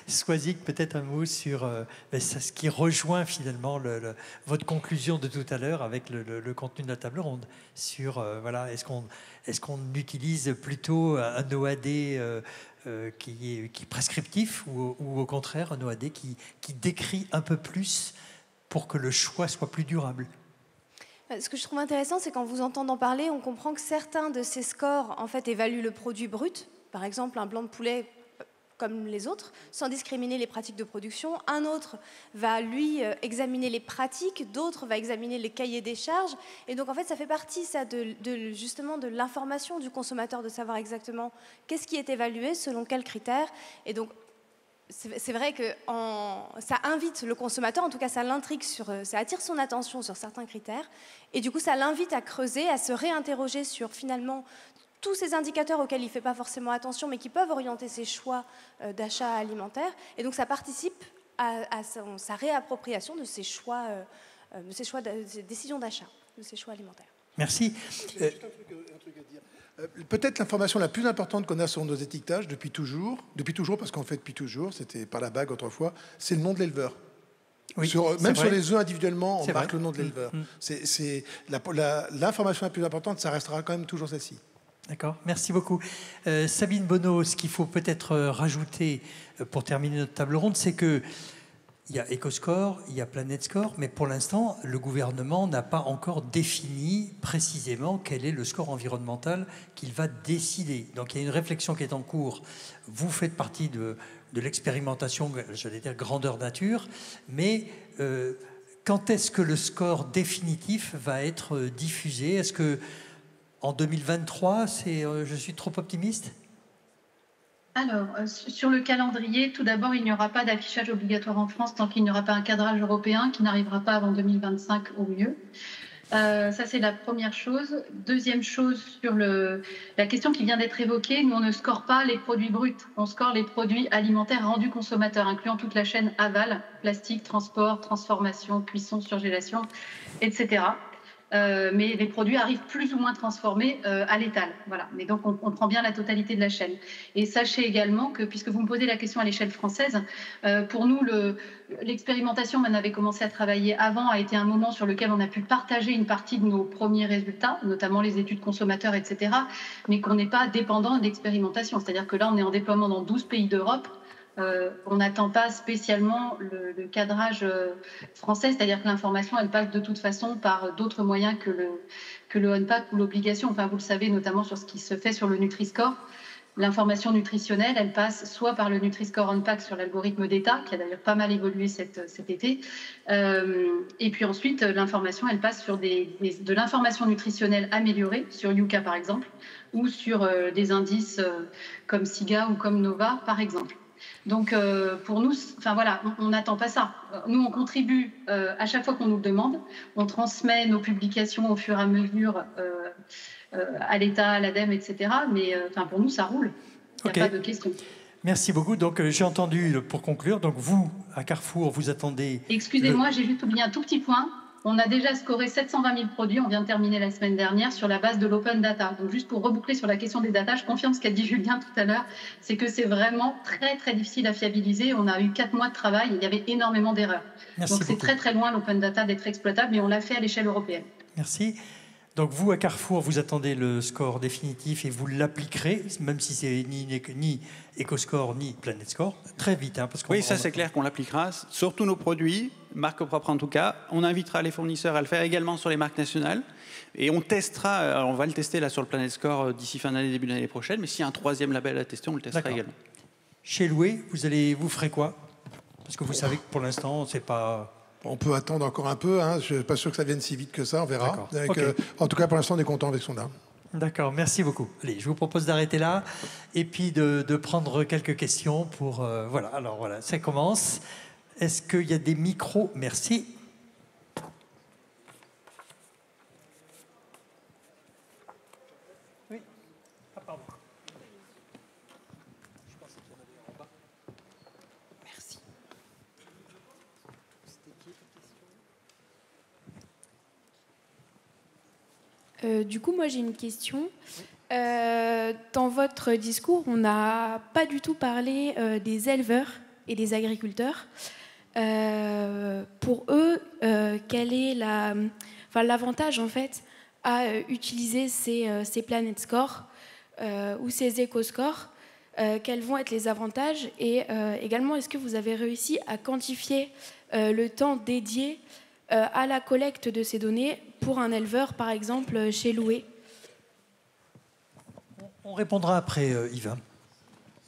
Swazik, peut-être un mot sur ce qui rejoint finalement votre conclusion de tout à l'heure avec le contenu de la table ronde. Sur, voilà, est-ce qu'on utilise plutôt un OAD qui est prescriptif ou au contraire un OAD qui décrit un peu plus pour que le choix soit plus durable? Ce que je trouve intéressant, c'est qu'en vous entendant parler, on comprend que certains de ces scores en fait, évaluent le produit brut. Par exemple, un blanc de poulet comme les autres, sans discriminer les pratiques de production. Un autre va, lui, examiner les pratiques, d'autres va examiner les cahiers des charges. Et donc, en fait, ça fait partie, ça, justement, de l'information du consommateur, de savoir exactement qu'est-ce qui est évalué, selon quels critères. Et donc, c'est vrai que ça invite le consommateur, en tout cas ça l'intrigue, ça attire son attention sur certains critères, et du coup ça l'invite à creuser, à se réinterroger sur finalement tous ces indicateurs auxquels il ne fait pas forcément attention, mais qui peuvent orienter ses choix d'achat alimentaire, et donc ça participe à sa réappropriation de ses choix, de ses décisions d'achat, de ses choix alimentaires. Merci. Juste un truc à dire. Peut-être l'information la plus importante qu'on a sur nos étiquetages depuis toujours parce qu'en fait depuis toujours, c'était par la bague autrefois, c'est le nom de l'éleveur. Oui, même sur vrai. les œufs individuellement, on marque vrai. le nom de l'éleveur. C'est l'information la plus importante, ça restera quand même toujours celle-ci. D'accord, merci beaucoup. Sabine Bonneau, ce qu'il faut peut-être rajouter pour terminer notre table ronde, c'est que il y a EcoScore, il y a Planet Score, mais pour l'instant, le gouvernement n'a pas encore défini précisément quel est le score environnemental qu'il va décider. Donc il y a une réflexion qui est en cours. Vous faites partie de l'expérimentation, j'allais dire grandeur nature, mais quand est-ce que le score définitif va être diffusé? Est-ce que en 2023, je suis trop optimiste? Alors, sur le calendrier, tout d'abord, il n'y aura pas d'affichage obligatoire en France tant qu'il n'y aura pas un cadrage européen qui n'arrivera pas avant 2025 au mieux. Ça, c'est la première chose. Deuxième chose, sur la question qui vient d'être évoquée, nous, on ne score pas les produits bruts, on score les produits alimentaires rendus consommateurs, incluant toute la chaîne aval, plastique, transport, transformation, cuisson, surgélation, etc. Mais les produits arrivent plus ou moins transformés à l'étal. Voilà. Mais donc, on prend bien la totalité de la chaîne. Et sachez également que, puisque vous me posez la question à l'échelle française, pour nous, l'expérimentation, on avait commencé à travailler avant, a été un moment sur lequel on a pu partager une partie de nos premiers résultats, notamment les études consommateurs, etc., mais qu'on n'est pas dépendant d'expérimentation. C'est-à-dire que là, on est en déploiement dans 12 pays d'Europe. On n'attend pas spécialement le cadrage français, c'est-à-dire que l'information, elle passe de toute façon par d'autres moyens que le ONPAC ou l'obligation. Enfin, vous le savez, notamment sur ce qui se fait sur le Nutri-Score. L'information nutritionnelle, elle passe soit par le Nutri-Score ONPAC sur l'algorithme d'État, qui a d'ailleurs pas mal évolué cet été, et puis ensuite, l'information, elle passe sur de l'information nutritionnelle améliorée, sur Yuka par exemple, ou sur des indices comme SIGA ou comme Nova par exemple. Donc, pour nous, enfin voilà, on n'attend pas ça. Nous, on contribue à chaque fois qu'on nous le demande. On transmet nos publications au fur et à mesure à l'État, à l'ADEME, etc. Mais pour nous, ça roule. Il n'y a pas de question. Merci beaucoup. Donc, j'ai entendu, pour conclure, donc vous, à Carrefour, vous attendez... Excusez-moi, j'ai juste oublié un tout petit point. On a déjà scoré 720 000 produits, on vient de terminer la semaine dernière, sur la base de l'open data. Donc juste pour reboucler sur la question des data, je confirme ce qu'a dit Julien tout à l'heure, c'est que c'est vraiment très très difficile à fiabiliser. On a eu 4 mois de travail, il y avait énormément d'erreurs. Donc c'est très très loin l'open data d'être exploitable, mais on l'a fait à l'échelle européenne. Merci. Donc vous, à Carrefour, vous attendez le score définitif et vous l'appliquerez, même si c'est ni EcoScore ni Planet Score, très vite. Parce oui, ça c'est clair qu'on l'appliquera sur tous nos produits, marques propres en tout cas. On invitera les fournisseurs à le faire également sur les marques nationales. Et on testera, on va le tester là sur le Planet Score d'ici fin d'année, début d'année prochaine. Mais s'il y a un troisième label à tester, on le testera également. Chez Loué, vous ferez quoi? Parce que vous savez que pour l'instant, c'est pas... On peut attendre encore un peu, hein. Je ne suis pas sûr que ça vienne si vite que ça, on verra. En tout cas, pour l'instant, on est content avec son arme. D'accord, merci beaucoup. Allez, je vous propose d'arrêter là et puis de prendre quelques questions pour... voilà, alors voilà, ça commence. Est-ce qu'il y a des micros? Merci. Oui. Ah, pardon. Je pensais qu'il y en avait en bas. Merci. Du coup, moi j'ai une question. Dans votre discours, on n'a pas du tout parlé des éleveurs et des agriculteurs. Pour eux, quel est l'avantage en fait à utiliser ces Planet Score ou ces éco-scores? Quels vont être les avantages? Et également, est-ce que vous avez réussi à quantifier le temps dédié à la collecte de ces données pour un éleveur, par exemple, chez Loué? On répondra après, Yves.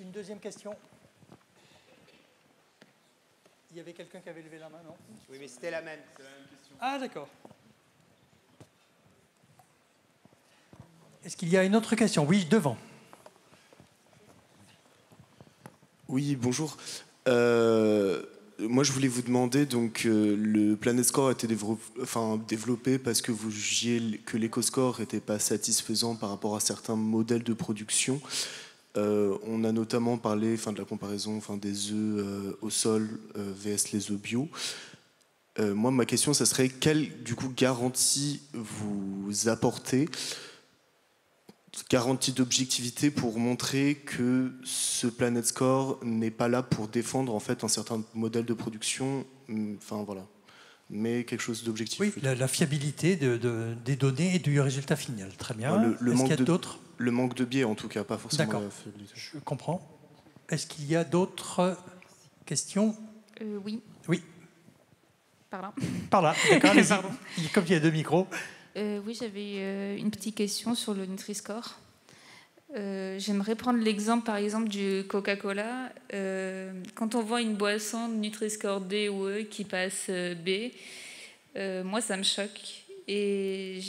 Une deuxième question? Il y avait quelqu'un qui avait levé la main, non? Oui, mais c'était la même question. Ah, d'accord. Est-ce qu'il y a une autre question? Oui, devant. Oui, bonjour. Moi, je voulais vous demander, donc, le Planet Score a été développé parce que vous jugiez que l'éco-score n'était pas satisfaisant par rapport à certains modèles de production. On a notamment parlé de la comparaison des œufs au sol vs les œufs bio. Moi, ma question, ça serait quelle garantie vous apportez, garantie d'objectivité pour montrer que ce Planet Score n'est pas là pour défendre en fait un certain modèle de production, mais quelque chose d'objectif. Oui, la fiabilité des données et du résultat final. Très bien. Est-ce qu'il y a d'autres? Le manque de biais, en tout cas, pas forcément. D'accord, je comprends. Est-ce qu'il y a d'autres questions? Oui. Oui. Par là. Par là, d'accord. Comme il y a deux micros. Oui, j'avais une petite question sur le Nutri-Score. J'aimerais prendre l'exemple, par exemple, du Coca-Cola. Quand on voit une boisson de Nutri-Score D ou E qui passe B, moi, ça me choque. Et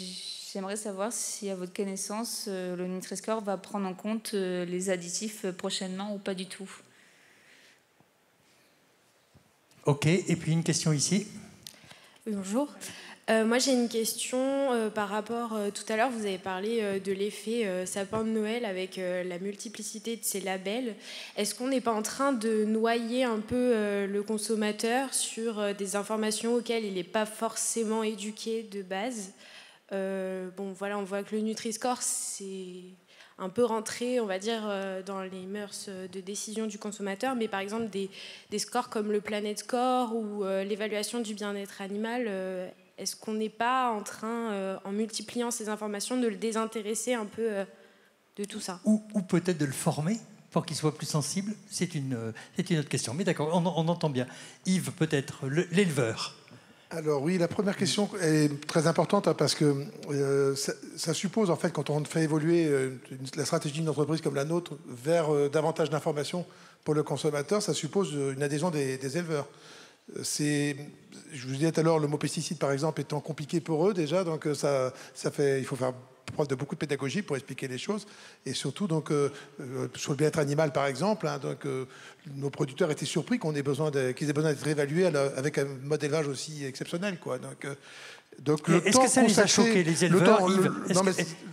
j'aimerais savoir si, à votre connaissance, le Nutri-Score va prendre en compte les additifs prochainement ou pas du tout. Ok, et puis une question ici. Bonjour. Moi, j'ai une question par rapport, tout à l'heure, vous avez parlé de l'effet sapin de Noël avec la multiplicité de ces labels. Est-ce qu'on n'est pas en train de noyer un peu le consommateur sur des informations auxquelles il n'est pas forcément éduqué de base? On voit que le Nutri-Score, c'est un peu rentré, on va dire, dans les mœurs de décision du consommateur, mais par exemple des scores comme le Planet Score ou l'évaluation du bien-être animal, est-ce qu'on n'est pas en train, en multipliant ces informations, de le désintéresser un peu de tout ça? Ou peut-être de le former pour qu'il soit plus sensible. C'est une autre question. Mais d'accord, on entend bien. Yves, peut-être, l'éleveur. Alors oui, la première question est très importante parce que ça suppose, en fait, quand on fait évoluer la stratégie d'une entreprise comme la nôtre vers davantage d'informations pour le consommateur, ça suppose une adhésion des éleveurs. Je vous disais tout à l'heure, le mot pesticide, par exemple, étant compliqué pour eux déjà, donc il faut faire preuve de beaucoup de pédagogie pour expliquer les choses, et surtout donc sur le bien-être animal, par exemple, nos producteurs étaient surpris qu'ils aient besoin d'être évalués avec un mode d'élevage aussi exceptionnel, quoi. Est-ce que ça les a choqués, les éleveurs?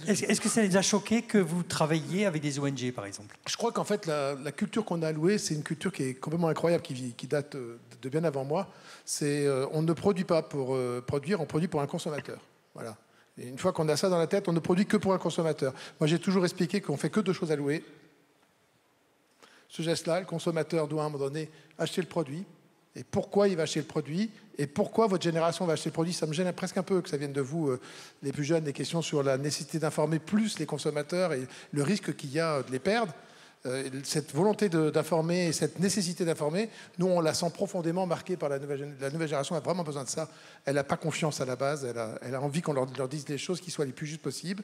Est-ce que ça les a choqués que vous travailliez avec des ONG, par exemple? Je crois qu'en fait, la culture qu'on a allouée, c'est une culture qui est complètement incroyable, qui date de bien avant moi. On ne produit pas pour produire, on produit pour un consommateur. Voilà. Et une fois qu'on a ça dans la tête, on ne produit que pour un consommateur. Moi, j'ai toujours expliqué qu'on fait que deux choses allouées. Ce geste-là, le consommateur doit à un moment donné acheter le produit. Et pourquoi il va acheter le produit? Et pourquoi votre génération va acheter le produit? Ça me gêne presque un peu que ça vienne de vous, les plus jeunes, des questions sur la nécessité d'informer plus les consommateurs et le risque qu'il y a de les perdre. Cette volonté d'informer et cette nécessité d'informer, nous, on la sent profondément marquée par la nouvelle génération. Elle a vraiment besoin de ça. Elle n'a pas confiance à la base. Elle a envie qu'on leur dise les choses qui soient les plus justes possibles.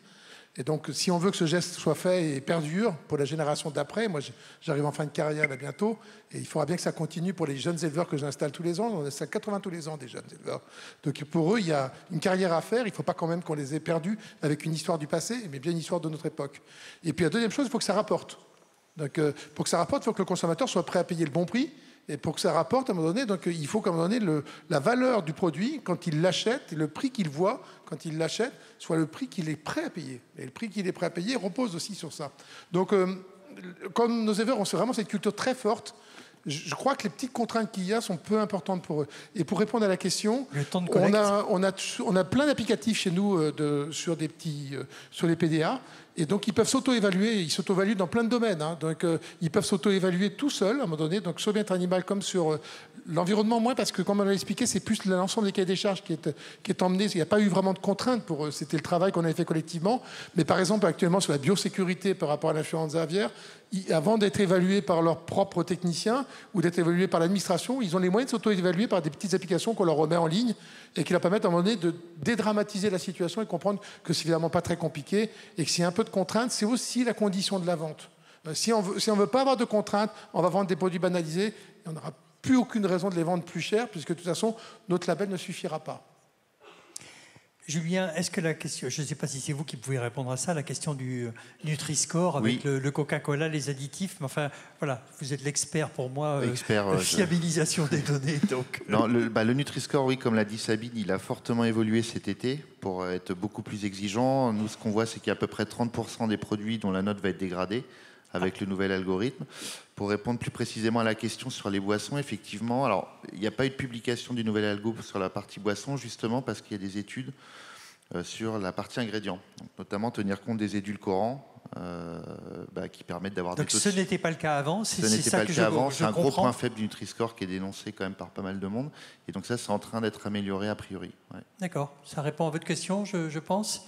Et donc, si on veut que ce geste soit fait et perdure pour la génération d'après, moi, j'arrive en fin de carrière là bientôt, et il faudra bien que ça continue pour les jeunes éleveurs que j'installe tous les ans. On installe 80 tous les ans des jeunes éleveurs. Donc, pour eux, il y a une carrière à faire. Il ne faut pas quand même qu'on les ait perdus avec une histoire du passé, mais bien une histoire de notre époque. Et puis, la deuxième chose, il faut que ça rapporte. Donc, pour que ça rapporte, il faut que le consommateur soit prêt à payer le bon prix. Et pour que ça rapporte, à un moment donné, donc, il faut qu'à un moment donné, la valeur du produit, quand il l'achète, et le prix qu'il voit quand il l'achète, soit le prix qu'il est prêt à payer. Et le prix qu'il est prêt à payer repose aussi sur ça. Donc, comme nos éleveurs ont vraiment cette culture très forte, je crois que les petites contraintes qu'il y a sont peu importantes pour eux. Et pour répondre à la question, on a plein d'applicatifs chez nous sur les PDA Et donc, ils peuvent s'auto-évaluer. Ils s'auto-évaluent dans plein de domaines. Hein. Donc, ils peuvent s'auto-évaluer tout seuls, à un moment donné. Donc, sur le bien-être animal comme sur l'environnement, moins, parce que, comme on l'a expliqué, c'est plus l'ensemble des cahiers des charges qui est emmené. Il n'y a pas eu vraiment de contraintes pour eux. C'était le travail qu'on avait fait collectivement. Mais par exemple, actuellement, sur la biosécurité par rapport à l'influenza aviaire, avant d'être évalués par leurs propres techniciens ou d'être évalués par l'administration, ils ont les moyens de s'auto-évaluer par des petites applications qu'on leur remet en ligne et qui leur permettent à un moment donné de dédramatiser la situation et comprendre que c'est évidemment pas très compliqué et que s'il y a un peu de contraintes, c'est aussi la condition de la vente. Si on veut pas avoir de contraintes, on va vendre des produits banalisés et on n'aura plus aucune raison de les vendre plus cher puisque de toute façon, notre label ne suffira pas. Julien, est-ce que la question, je ne sais pas si c'est vous qui pouvez répondre à ça, la question du Nutri-Score avec le Coca-Cola, les additifs, mais enfin, voilà, vous êtes l'expert pour moi, fiabilisation des données. Donc. Non, le Nutri-Score, oui, comme l'a dit Sabine, il a fortement évolué cet été pour être beaucoup plus exigeant. Nous, ce qu'on voit, c'est qu'il y a à peu près 30% des produits dont la note va être dégradée avec le nouvel algorithme. Pour répondre plus précisément à la question sur les boissons, effectivement, alors il n'y a pas eu de publication du nouvel algo sur la partie boisson, justement parce qu'il y a des études sur la partie ingrédients, donc, notamment tenir compte des édulcorants qui permettent d'avoir des taux. Donc ce n'était pas le cas avant, c'est ça que je comprends. C'est un gros point faible du Nutri-Score qui est dénoncé quand même par pas mal de monde, et donc ça c'est en train d'être amélioré a priori. Ouais. D'accord, ça répond à votre question, je pense.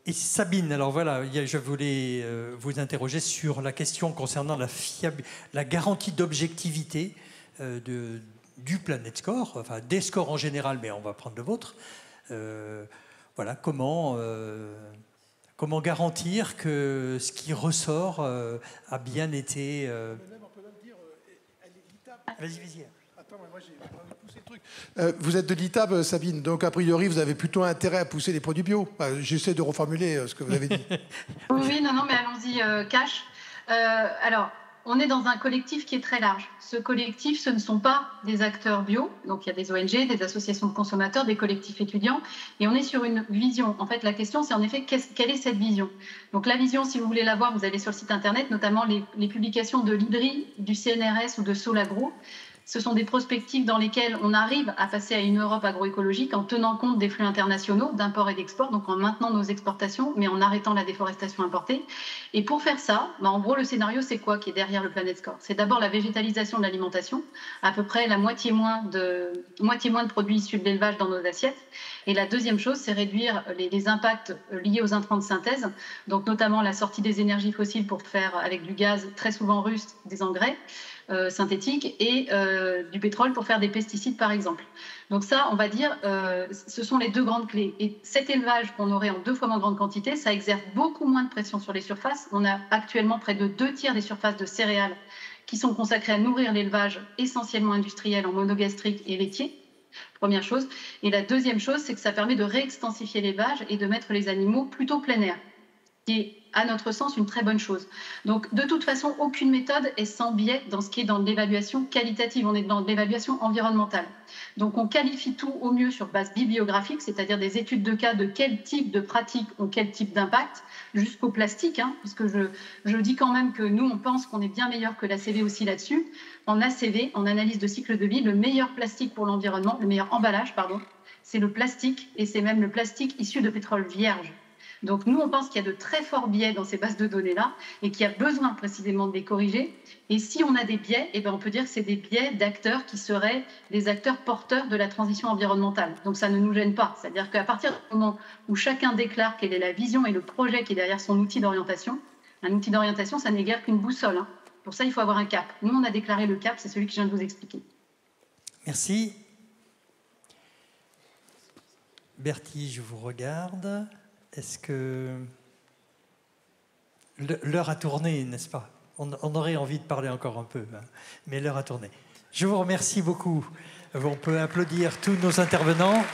Et Sabine, alors voilà, je voulais vous interroger sur la question concernant la garantie d'objectivité du Planet Score, enfin des scores en général, mais on va prendre le vôtre. Voilà, comment garantir que ce qui ressort a bien été... Vas-y. Vous êtes de l'ITAB, Sabine, donc a priori vous avez plutôt intérêt à pousser les produits bio. J'essaie de reformuler ce que vous avez dit. Oui, non, mais allons-y, cash. Alors, on est dans un collectif qui est très large. Ce collectif, ce ne sont pas des acteurs bio, donc il y a des ONG, des associations de consommateurs, des collectifs étudiants, et on est sur une vision. En fait, la question, c'est en effet, quelle est cette vision? Donc la vision, si vous voulez la voir, vous allez sur le site internet, notamment les publications de l'IDRI, du CNRS ou de Solagro. Ce sont des prospectives dans lesquelles on arrive à passer à une Europe agroécologique en tenant compte des flux internationaux d'import et d'export, donc en maintenant nos exportations, mais en arrêtant la déforestation importée. Et pour faire ça, en gros, le scénario, c'est quoi qui est derrière le Planet Score? C'est d'abord la végétalisation de l'alimentation, à peu près la moitié moins de produits issus de l'élevage dans nos assiettes. Et la deuxième chose, c'est réduire les impacts liés aux intrants de synthèse, donc notamment la sortie des énergies fossiles pour faire avec du gaz, très souvent russe, des engrais synthétiques et du pétrole pour faire des pesticides, par exemple. Donc ça, on va dire, ce sont les deux grandes clés. Et cet élevage qu'on aurait en 2 fois moins grande quantité, ça exerce beaucoup moins de pression sur les surfaces. On a actuellement près de 2 tiers des surfaces de céréales qui sont consacrées à nourrir l'élevage essentiellement industriel en monogastrique et laitier. Première chose. Et la deuxième chose, c'est que ça permet de réextensifier l'élevage et de mettre les animaux plutôt plein air, qui est, à notre sens, une très bonne chose. Donc, de toute façon, aucune méthode est sans biais dans ce qui est dans l'évaluation qualitative. On est dans l'évaluation environnementale. Donc, on qualifie tout au mieux sur base bibliographique, c'est-à-dire des études de cas de quel type de pratique ont quel type d'impact, jusqu'au plastique, puisque je dis quand même que nous, on pense qu'on est bien meilleur que l'ACV aussi là-dessus. En ACV, en analyse de cycle de vie, le meilleur plastique pour l'environnement, le meilleur emballage, pardon, c'est le plastique, et c'est même le plastique issu de pétrole vierge. Donc nous, on pense qu'il y a de très forts biais dans ces bases de données-là et qu'il y a besoin précisément de les corriger. Et si on a des biais, on peut dire que c'est des biais d'acteurs qui seraient des acteurs porteurs de la transition environnementale. Donc ça ne nous gêne pas. C'est-à-dire qu'à partir du moment où chacun déclare quelle est la vision et le projet qui est derrière son outil d'orientation, un outil d'orientation, ça n'est guère qu'une boussole. Pour ça, il faut avoir un cap. Nous, on a déclaré le cap, c'est celui que je viens de vous expliquer. Merci. Bertie, je vous regarde. Est-ce que l'heure a tourné, n'est-ce pas? On aurait envie de parler encore un peu, mais l'heure a tourné. Je vous remercie beaucoup. On peut applaudir tous nos intervenants.